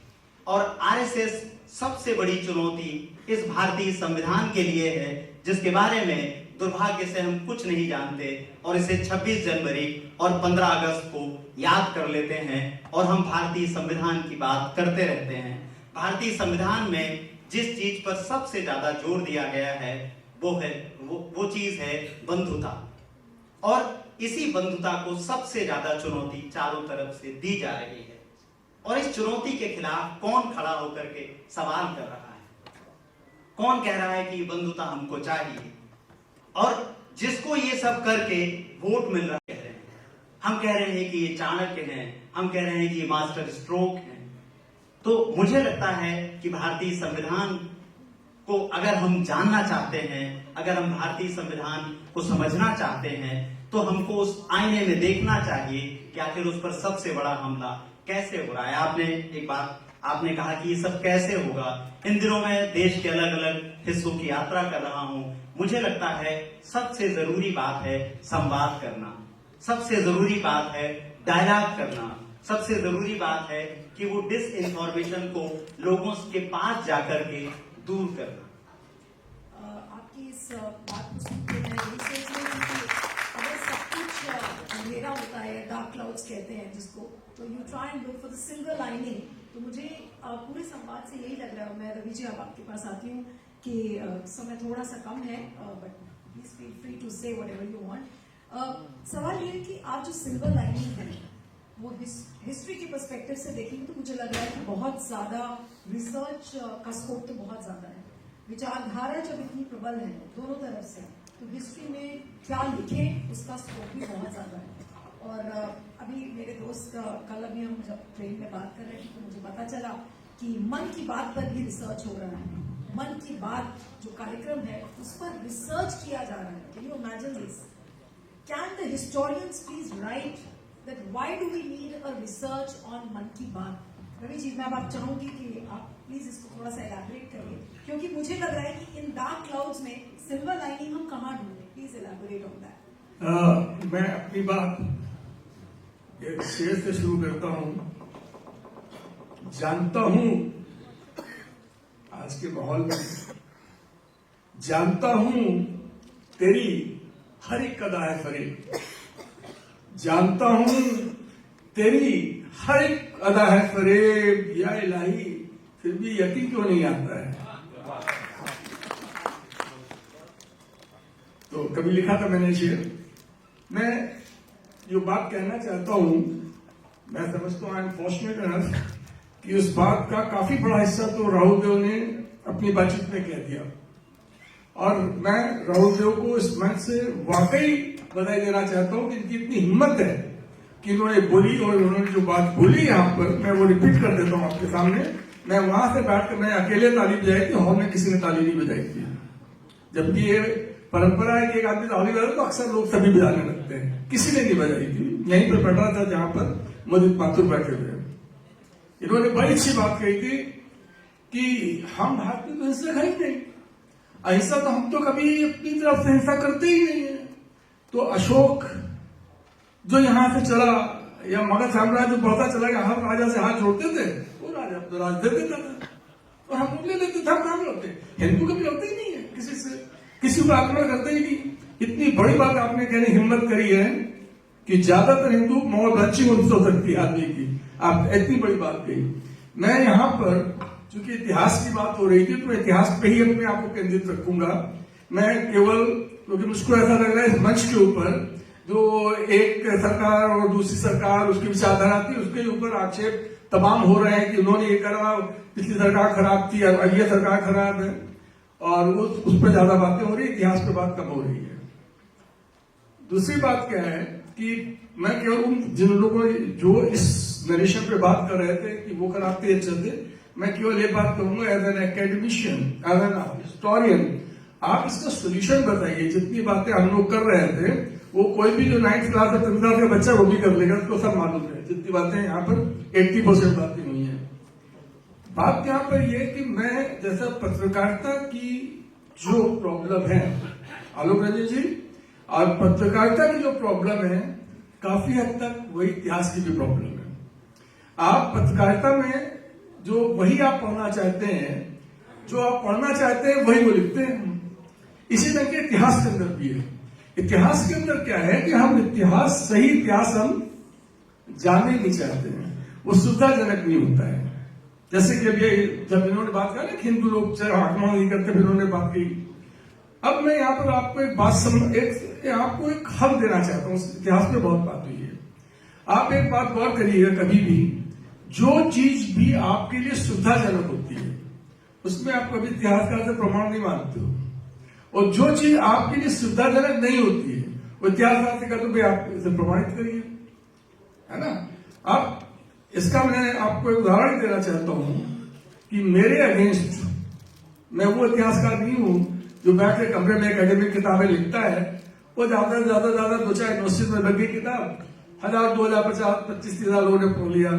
और आरएसएस सबसे बड़ी चुनौती इस भारतीय संविधान के लिए है, जिसके बारे में दुर्भाग्य से हम कुछ नहीं जानते और इसे 26 जनवरी और 15 अगस्त को याद कर लेते हैं और हम भारतीय संविधान की बात करते रहते हैं। भारतीय संविधान में जिस चीज पर सबसे ज्यादा जोर दिया गया है वो चीज है बंधुता, और इसी बंधुता को सबसे ज्यादा चुनौती चारों तरफ से दी जा रही है। और इस चुनौती के खिलाफ कौन खड़ा होकर के सवाल कर रहा है? कौन कह रहा है कि बंधुता हमको चाहिए? और जिसको ये सब करके वोट मिल रहा है, हम कह रहे हैं कि ये चाणक्य हैं, हम कह रहे हैं कि ये मास्टर स्ट्रोक हैं। तो मुझे लगता है कि भारतीय संविधान को अगर हम जानना चाहते हैं, अगर हम भारतीय संविधान को समझना चाहते हैं, तो हमको उस आईने में देखना चाहिए कि आखिर उस पर सबसे बड़ा हमला कैसे हो रहा है। आपने कहा कि ये सब कैसे होगा। इन दिनों मैं देश के अलग अलग हिस्सों की यात्रा कर रहा हूं। मुझे लगता है सबसे जरूरी बात है संवाद करना, सबसे जरूरी बात है डायलॉग करना, सबसे जरूरी बात है कि वो डिस इन्फॉर्मेशन को लोगों के पास जाकर के दूर करना। आपकी इस बात को सुनकर मैं यही सोच रही हूँ कि अगर सब कुछ अंधेरा होता है, डार्क क्लाउड्स कहते हैं जिसको, तो you try and look for the silver lining. तो मुझे पूरे संवाद से यही लग रहा है। मैं रवि जी अब आपके पास आती हूँ कि समय थोड़ा सा कम है, but please feel free to say whatever you want. सवाल ये है कि आप जो सिल्वर लाइनिंग है वो हिस्ट्री के पर्सपेक्टिव से देखेंगे तो मुझे लग रहा है कि बहुत ज्यादा रिसर्च का स्कोप तो बहुत ज्यादा है। विचारधारा जब इतनी प्रबल है दोनों तरफ से, तो हिस्ट्री में क्या लिखे उसका स्कोप भी बहुत ज्यादा है। और अभी मेरे दोस्त कल अभी हम जब ट्रेन में बात कर रहे थे तो मुझे पता चला कि मन की बात पर भी रिसर्च हो रहा है। मन की बात जो कार्यक्रम है उस पर रिसर्च किया जा रहा है। Can you imagine this? Can the historians please write that why do we need a research on Mann Ki बात? रवि जी, मैं अब आप चाहूंगी कि आप प्लीज इसको थोड़ा सा एलैबोरेट करिए, क्योंकि मुझे लग रहा है कि इन डार्क क्लाउड्स में सिल्वर लाइनिंग हम कहाँ ढूंढें। Please elaborate on that. मैं अपनी बात एक शेर से शुरू करता हूं। जानता हूं आज के माहौल में, जानता हूं तेरी हर एक अदा है फरेब, जानता हूं तेरी हर एक अदा है फरेब, या इलाही फिर भी यकीन क्यों नहीं आता है। तो कभी लिखा था मैंने शेर। मैं जो बात कहना चाहता हूं, मैं समझता हूं आई एम फॉर्चुनेट इनफ कि उस बात का काफी बड़ा हिस्सा तो राहुल देव ने अपनी बातचीत में कह दिया, और मैं राहुल देव को इस मंच से वाकई बधाई देना चाहता हूं कि इनकी इतनी हिम्मत है कि इन्होंने बोली, और उन्होंने जो बात बोली यहाँ पर मैं वो रिपीट कर देता हूं आपके सामने। मैं वहां से बैठकर मैं अकेले ताली बजाई थी, हॉल में किसी ने ताली नहीं बजाई थी, जबकि ये परंपरा है कि एक आदमी ताली बजाता तो अक्सर लोग सभी बजाने लगते हैं। किसी ने नहीं बजाई थी, यहीं पर बैठा था जहां पर मोदित माथुर बैठे हुए। इन्होंने बड़ी अच्छी बात कही थी कि हम भारत में तो हिंसा है ही नहीं, अहिंसा तो हम तो कभी अपनी तरफ से हिंसा करते ही नहीं है। तो अशोक जो यहां से चला, या मगध साम्राज्य जो बढ़ता चला गया, हम राजा से हाथ जोड़ते थे, वो राजा तो राज दे देता था और हम लोग ले लेते थे, हम काम लड़ते। हिंदू कभी लड़ते ही नहीं है किसी से, किसी को आक्रमण करते ही नहीं। इतनी बड़ी बात आपने कहने हिम्मत करी है कि ज्यादातर हिंदू मौत अच्छी हो सकती है आदमी की, आप इतनी बड़ी बात कही। मैं यहाँ पर चूंकि इतिहास की बात हो रही थी तो इतिहास पे ही अपने आप को केंद्रित रखूंगा। मैं केवल, क्योंकि मुझको ऐसा लग रहा है इस मंच के ऊपर जो एक सरकार और दूसरी सरकार उसकी विचारधारा थी, उसके ऊपर आक्षेप तमाम हो रहे हैं कि उन्होंने ये करा, पिछली सरकार खराब थी, अब ये सरकार खराब है, और उस पर ज्यादा बातें हो रही, इतिहास पे बात कम हो रही है। दूसरी बात क्या है कि मैं केवल उन जिन लोगों जो इस नरेशन पे बात कर रहे थे कि वो खराब थे अच्छे थे, मैं केवल ये बात कहूंगा as an academician, as an historian, आप इसका सोल्यूशन बताइए। जितनी बातें हम लोग कर रहे थे वो कोई भी जो 9th क्लास या 10th क्लास का बच्चा वो भी कर लेगा, उसको सब मालूम है। जितनी बातें यहाँ पर 80% बातें हुई है। बात यहाँ पर ये कि मैं जैसा पत्रकारिता की जो प्रॉब्लम है, आलोक रंजन जी, और पत्रकारिता की जो प्रॉब्लम है काफी हद तक वही इतिहास की भी प्रॉब्लम है। आप पत्रकारिता में जो वही आप पढ़ना चाहते हैं, जो आप पढ़ना चाहते हैं वही वो लिखते हैं। इसी तरह के इतिहास के अंदर भी है। इतिहास के अंदर क्या है कि हम इतिहास, सही इतिहास हम जानना ही नहीं चाहते हैं, वो सुविधाजनक नहीं होता है। जैसे कि अभी जब इन्होंने बात कहा ना कि हिंदू लोग आक्रमण नहीं करते, फिर उन्होंने बात की। अब मैं यहाँ पर आपको एक बात आपको एक हक देना चाहता हूँ। इतिहास में बहुत बात हुई है, आप एक बात गौर करिएगा, कभी भी जो चीज भी आपके लिए सुविधाजनक होती है उसमें आप कभी इतिहासकार से प्रमाण नहीं मानते हो, और जो चीज आपके लिए सुविधाजनक नहीं होती है वो इतिहासकार से कहते हो भाई आप इसे प्रमाणित करिए, है ना। अब इसका मैं आपको एक उदाहरण देना चाहता हूं कि मेरे अगेंस्ट मैं वो इतिहासकार नहीं हूं जो बैठ के कमरे में एकेडमिक किताबें लिखता है। वो ज्यादा से ज्यादा 2 यूनिवर्सिटी में लगी किताब 1000, 2000, 50, 25, 30 लोगों ने पढ़ लिया।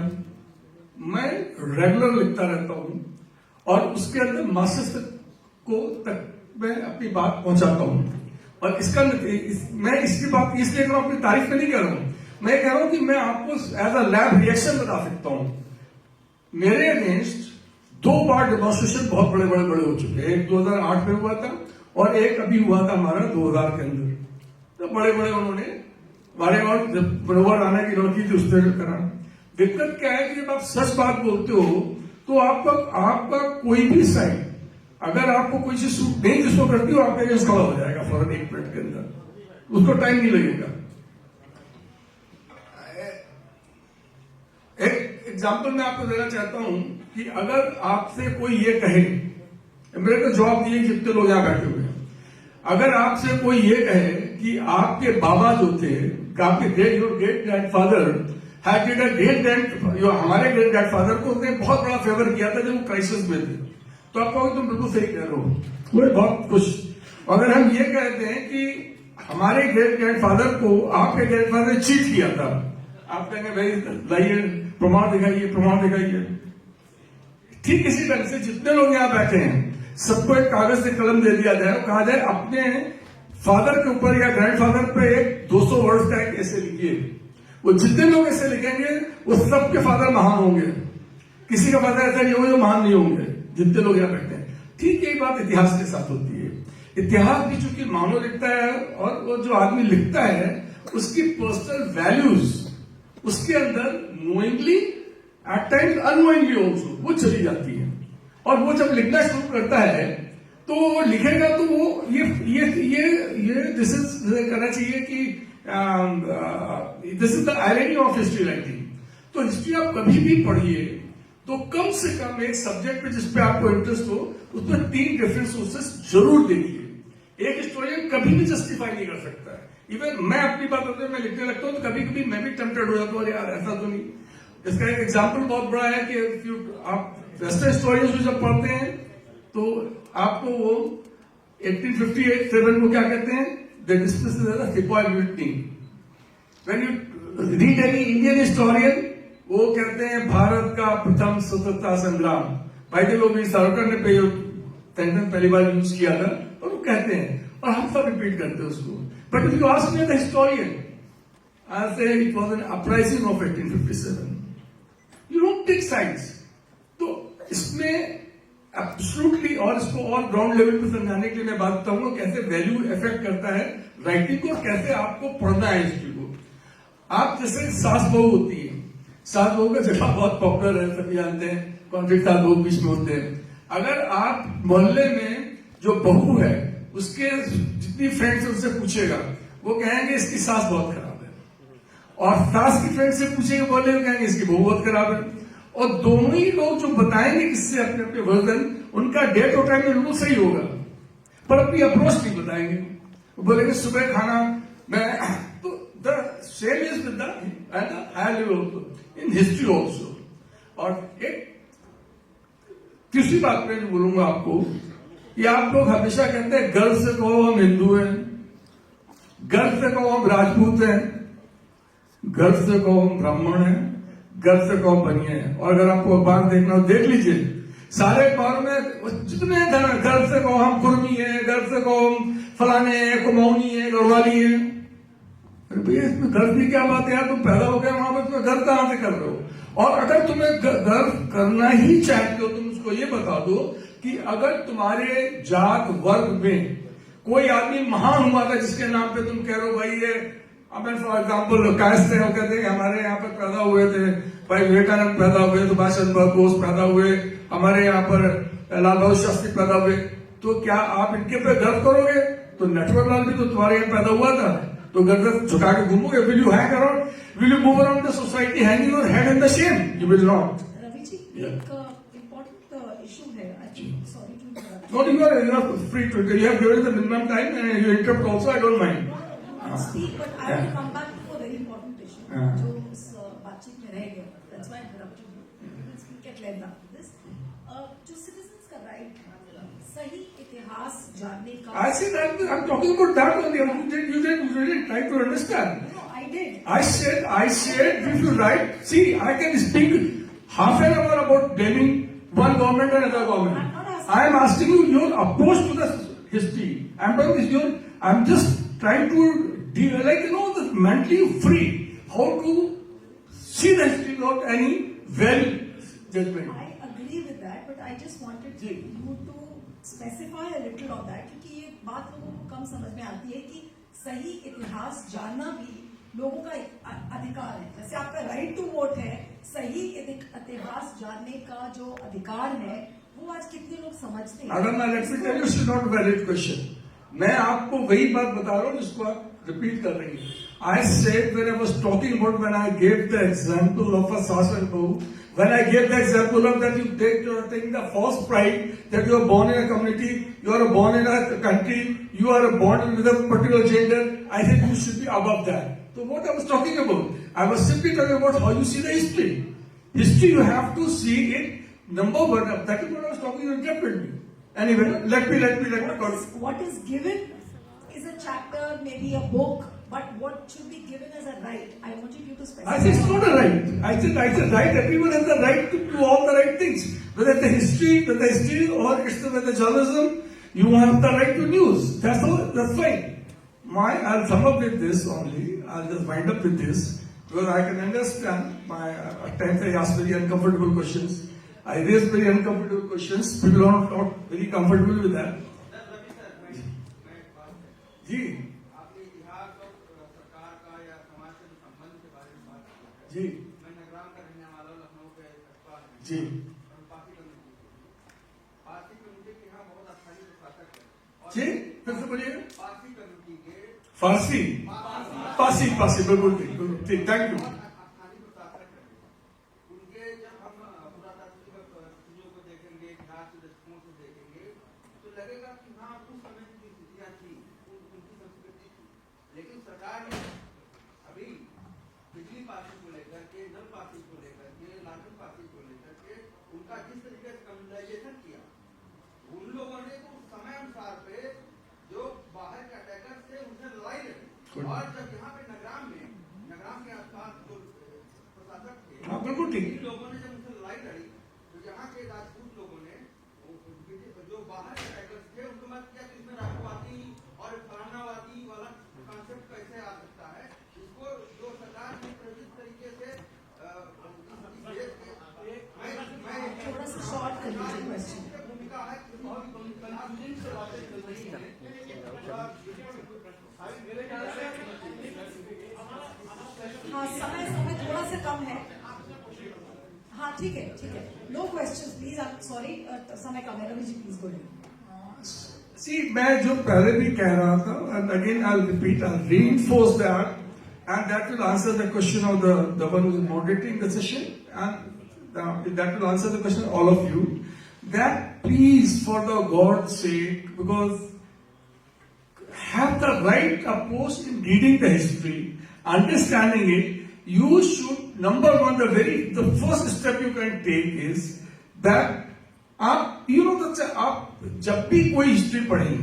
मैं रेगुलर लिखता रहता हूं और उसके अंदर मास्टर्स को तक मैं अपनी बात पहुंचाता हूं। और इसका मैं इसकी बात इसलिए कर रहा हूं, अपनी तारीफ में नहीं कर रहा हूं, मैं कह रहा हूं कि मैं आपको एज अ लैब रिएक्शन बता सकता हूं। मेरे अगेंस्ट 2 बार डेमोन्स्ट्रेशन बहुत बड़े हो चुके हैं। एक 2008 में हुआ था और एक अभी हुआ था हमारा 2000 के अंदर। तो बड़े उन्होंने बड़े और बरोबर आने की लड़की थी उससे करा। दिक्कत क्या है कि जब आप सच बात बोलते हो तो आपका कोई भी साइड, अगर आपको कोई चीज सूट नहीं जिसको करती हो, आपका अगेंस्ट खड़ा हो जाएगा फौरन 1 मिनट के अंदर, उसको टाइम नहीं लगेगा। एक एग्जाम्पल मैं आपको देना चाहता हूं कि अगर आपसे कोई ये कहे, मेरे को जवाब दिए जितने लोग यहां बैठे हुए हैं, अगर आपसे कोई ये कहे कि आपके बाबा जो थे, आपके ग्रेट ग्रैंडफादर हमारे ग्रेट ग्रैंडफादर को उसने बहुत बड़ा फेवर किया था जब वो क्राइसिस में थे, तो आप कहोगे तुम बिल्कुल सही कह रहे हो, वो बहुत खुश। अगर हम ये कहते हैं कि हमारे ग्रेट ग्रैंडफादर को आपके ग्रैंडफादर ने चीट किया था, आप कहेंगे भाई लाइए प्रमाण दिखाइए। ठीक इसी ढंग से जितने लोग यहाँ बैठे हैं सबको एक कागज से कलम दे दिया जाए और कहा जाए अपने फादर के ऊपर या ग्रैंडफादर पे एक 200 वर्ड्स का एक ऐसे लिखिए। वो जितने लोग ऐसे लिखेंगे वो सबके फादर महान होंगे, किसी का फादर ऐसा नहीं होगा जो महान नहीं होंगे, जितने लोग यहाँ बैठे हैं। ठीक यही बात इतिहास के साथ होती है। इतिहास भी चूंकि मानव लिखता है और वो जो आदमी लिखता है उसकी पर्सनल वैल्यूज उसके अंदर knowingly at times unknowingly also वो चली जाती है। और वो जब लिखना शुरू करता है तो वो लिखेगा तो वो ये दिस इज करना चाहिए कि this is the irony of history writing. तो हिस्ट्री आप कभी भी पढ़िए तो कम से कम एक सब्जेक्ट पे जिसपे आपको इंटरेस्ट हो उसमें 3 डिफरेंट सोर्सेस जरूर देखिए। एक हिस्टोरियन कभी भी जस्टिफाई नहीं कर सकता है। इवन मैं अपनी बात होते मैं लिखने लगता हूँ तो कभी कभी मैं भी टेम्पटेड हो जाता हूँ, यार ऐसा तो नहीं। इसका एक एग्जाम्पल बहुत बड़ा है कि आप वेस्टर्न हिस्टोरियंस जब पढ़ते हैं तो आपको वो 1858-7 को क्या कहते हैं, दे डिस्कस एज अ सिपाही mutiny. When you read any Indian historian वो कहते हैं भारत का प्रथम स्वतंत्रता संग्राम। भाई देखो भी सावरकर ने पे सेंटेंस पहली बार यूज किया था और वो कहते हैं और हम सब रिपीट करते हैं उसको। But if you ask me the historian I say it was an uprising of 1857। You don't take sides. तो इसमें एब्सोल्युटली और इसको और ग्राउंड लेवल पे समझाने के लिए मैं बात बताऊंगा कैसे वैल्यू इफेक्ट करता है राइटिंग को और कैसे आपको पढ़ना है हिस्ट्री को। आप जैसे सास बहू होती है, सास बहू का जगह बहुत पॉपुलर है, सभी जानते हैं, कॉन्फ्लिक्ट सास बहू बीच में होते हैं। अगर आप मोहल्ले में जो बहू है उसके जितनी फ्रेंड्स उससे पूछेगा वो कहेंगे इसकी सास बहुत खराब है, और सास की फ्रेंड से पूछेगा बोले कहेंगे इसकी बहू बहुत खराब है। और दोनों ही लोग जो बताएंगे किससे अपने अपने वर्जन उनका डेट और टाइम बिल्कुल सही होगा पर अपनी अप्रोच नहीं बताएंगे। वो बोलेंगे सुबह खाना मैं तो the same is with the higher level also in history also. और एक तीसरी बात मैं जो बोलूंगा आपको कि आप लोग हमेशा कहते हैं गर्व से कहो हम हिंदू हैं, गर्व से कहो हम राजपूत हैं, गर्व से कहो हम ब्राह्मण हैं, गर्व से कहो बनिए हैं। और अगर आपको अखबार देखना हो देख लीजिए, सारे अखबारों में जितने गर्व से कहो हम कुर्मी हैं, गर्व से कहो हम फलाने हैं, कुमाऊनी हैं, गढ़वाली हैं। अरे भैया इसमें गर्व की क्या बात है यार, तुम पैदा हो गए वहां पर तुम्हें गर्व कहां से कर रहे हो। और अगर तुम्हें गर्व करना ही चाहते हो तुम उसको ये बता दो कि अगर तुम्हारे जात वर्ग में कोई आदमी महान हुआ था जिसके नाम पे तुम कह रहे हो भाई ये फॉर एग्जाम्पल कायस्थ है, वो कहते हैं हमारे यहाँ पर पैदा हुए थे भाई विवेकानंद पैदा हुए, सुभाष चंद्र बोस पैदा हुए, हमारे यहाँ पर लाल बहादुर शास्त्री पैदा हुए, तो क्या आप इनके पे गर्व करोगे? तो नटवर लाल भी तो तुम्हारे यहाँ पैदा हुआ था, तो गर्दन झुका के घूमोगे? Will you hang around, will you move around the society hanging your head in the shame? You will not. Ravi ji एक इम्पोर्टेंट इशू है, sorry to interrupt. No, you are free to. You have given the minimum time and you interrupt also. I don't mind. Speak, but I will come back to a very important issue. जो इस बातचीत में रह गया. That's why I interrupted you. You will speak at length after this. जो citizens का right सही इतिहास जानने का. I said that I'm talking about that only. You didn't try to understand. No, I did. I said if you write, see, I can speak half an hour about blaming one government and another government. I am asking you your approach to the history. I'm just trying to deal, like, the mentally free, how to see the history without any well judgment. I agree with that, but I just wanted you to specify a little on that, क्योंकि ये बात लोगों को कम समझ में आती है कि सही इतिहास जानना भी लोगों का अधिकार है। जैसे आपका राइट टू वोट है, सही इतिहास जानने का जो अधिकार है वो आज कितने लोग समझते हैं? अगर मैं let me tell you, it's not valid question. मैं आपको वही बात बता रहा हूँ जिसको आप रिपीट कर रही हैं। I said when I was talking about when I gave the example of a Sas and Bahu, when I gave the example of that you are taking the false pride that you are born in a community, you are born in a country, you are born with a particular gender, I said you should be above that. So what I was talking about, I was simply talking about how you see the history. History you have to see it. Number one, that is what I was talking, you interrupted me. Anyway, let me What is given is a chapter, maybe a book, but what should be given as a right? I wanted you to specify. I said it's not a right. I said right. Everyone has the right to do all the right things. whether the history or it's the journalism, you have the right to news. That's all. That's fine. I'll sum up with this only. I'll just wind up with this because I can understand. At times I ask very uncomfortable questions. I raise very uncomfortable questions. People are not very comfortable with that. जी आपने इतिहास और सरकार का या समाज से संबंध के बारे में बात की। जी मैं नगराम का रहने वाला हूँ, लखनऊ के अखबार में। जी और पारसी कम्युनिटी के यहाँ बहुत अस्थायी प्रशासक है। जी फिर से बोलिए। पारसी कम्युनिटी के फारसी बिल्कुल ठीक थैंक यू। स्थानीय प्रशासक है। उनके जब हम पुरातात्विक चीजों को देखेंगे, इतिहास के दृष्टिकोण से देखेंगे, तो लगेगा कि हाँ उस समय की स्थितियाँ थी, उनकी संस्कृति थी। लेकिन सरकार ने अभी बिजली पासिंग को लेकर के, नल पासिंग को लेकर के, लाटन पासिंग को लेकर के उनका जिस तरीके से कम्युनलाइजेशन किया, उन लोगों ने तो समय अनुसार पे जो बाहर के अटैकर थे उनसे लड़ाई लड़ी। और जब यहाँ पे नगराम के आसपास जो प्रशासक थे, हाँ बिल्कुल ठीक। इन लोगों ने जब उनसे लड़ाई लड़ी तो यहाँ के राजपूत लोगों ने जो बाहर के अटैकर्स थे उनको मत किया कि इसमें राष्ट्रवादी और फलानावादी वाला कॉन्सेप्ट कैसे आ सकता है। इसको जो सरकार ने जिस तरीके से थोड़ा सा शॉर्ट कर दीजिए क्वेश्चन। भूमिका है कि बहुत कंफ्यूजन से बातें चल रही हैं। हाँ समय थोड़ा सा कम है। हाँ ठीक है no questions please. I am sorry समय कम है। रवि जी प्लीज बोलिए। See, मैं जो पहले भी कह रहा था, and again I'll repeat, I'll reinforce that, and that will answer the question of the one who is moderating the session, and that will answer the question of all of you. That please, for the God's sake, because have the right approach in reading the history, understanding it, you should, number one, the first step you can take is that आप जब भी कोई history पढ़ेंगे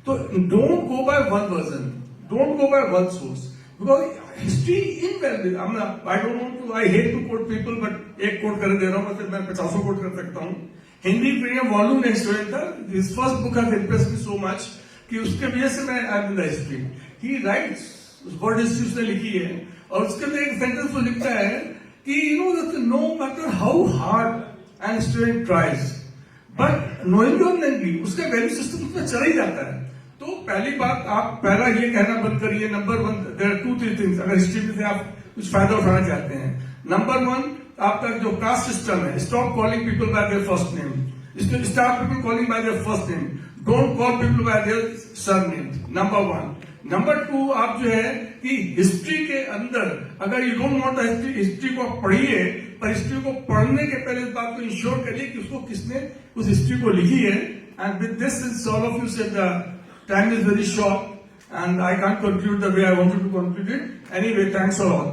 तो don't go by one version, don't go by one source, because history invalid. I don't want to, I hate to quote people, but एक quote कर दे रहा हूँ, मैं 50 कोट कर सकता हूँ। Hindi premium volume next student था, this first book has impressed me so much कि उसके वजह से मैं I am in the history. He writes world history उसने लिखी है, और उसके अंदर एक सेंटेंस वो लिखता है कि no matter how hard an student tries, but knowing उनकी उसका वैल्यू सिस्टम उसमें चला ही जाता है। तो पहली बात, आप पहला ये कहना बंद करिए, number one, there are 2-3 things अगर हिस्ट्री में से आप कुछ फायदा उठाना चाहते हैं। नंबर वन, आपका जो कास्ट सिस्टम है, stop calling people bye there first name, start people calling bye there first name, don't call people bye there surname, number one. Number two, आप जो है कि हिस्ट्री के अंदर अगर यू डोंट वांट हिस्ट्री को आप पढ़िए, पर हिस्ट्री को पढ़ने के पहले इस बात को इंश्योर करिए कि उसको किसने उस हिस्ट्री को लिखी है। And with this since all of you said the time is very short and I can't conclude the way I wanted to conclude it. Anyway, thanks a lot.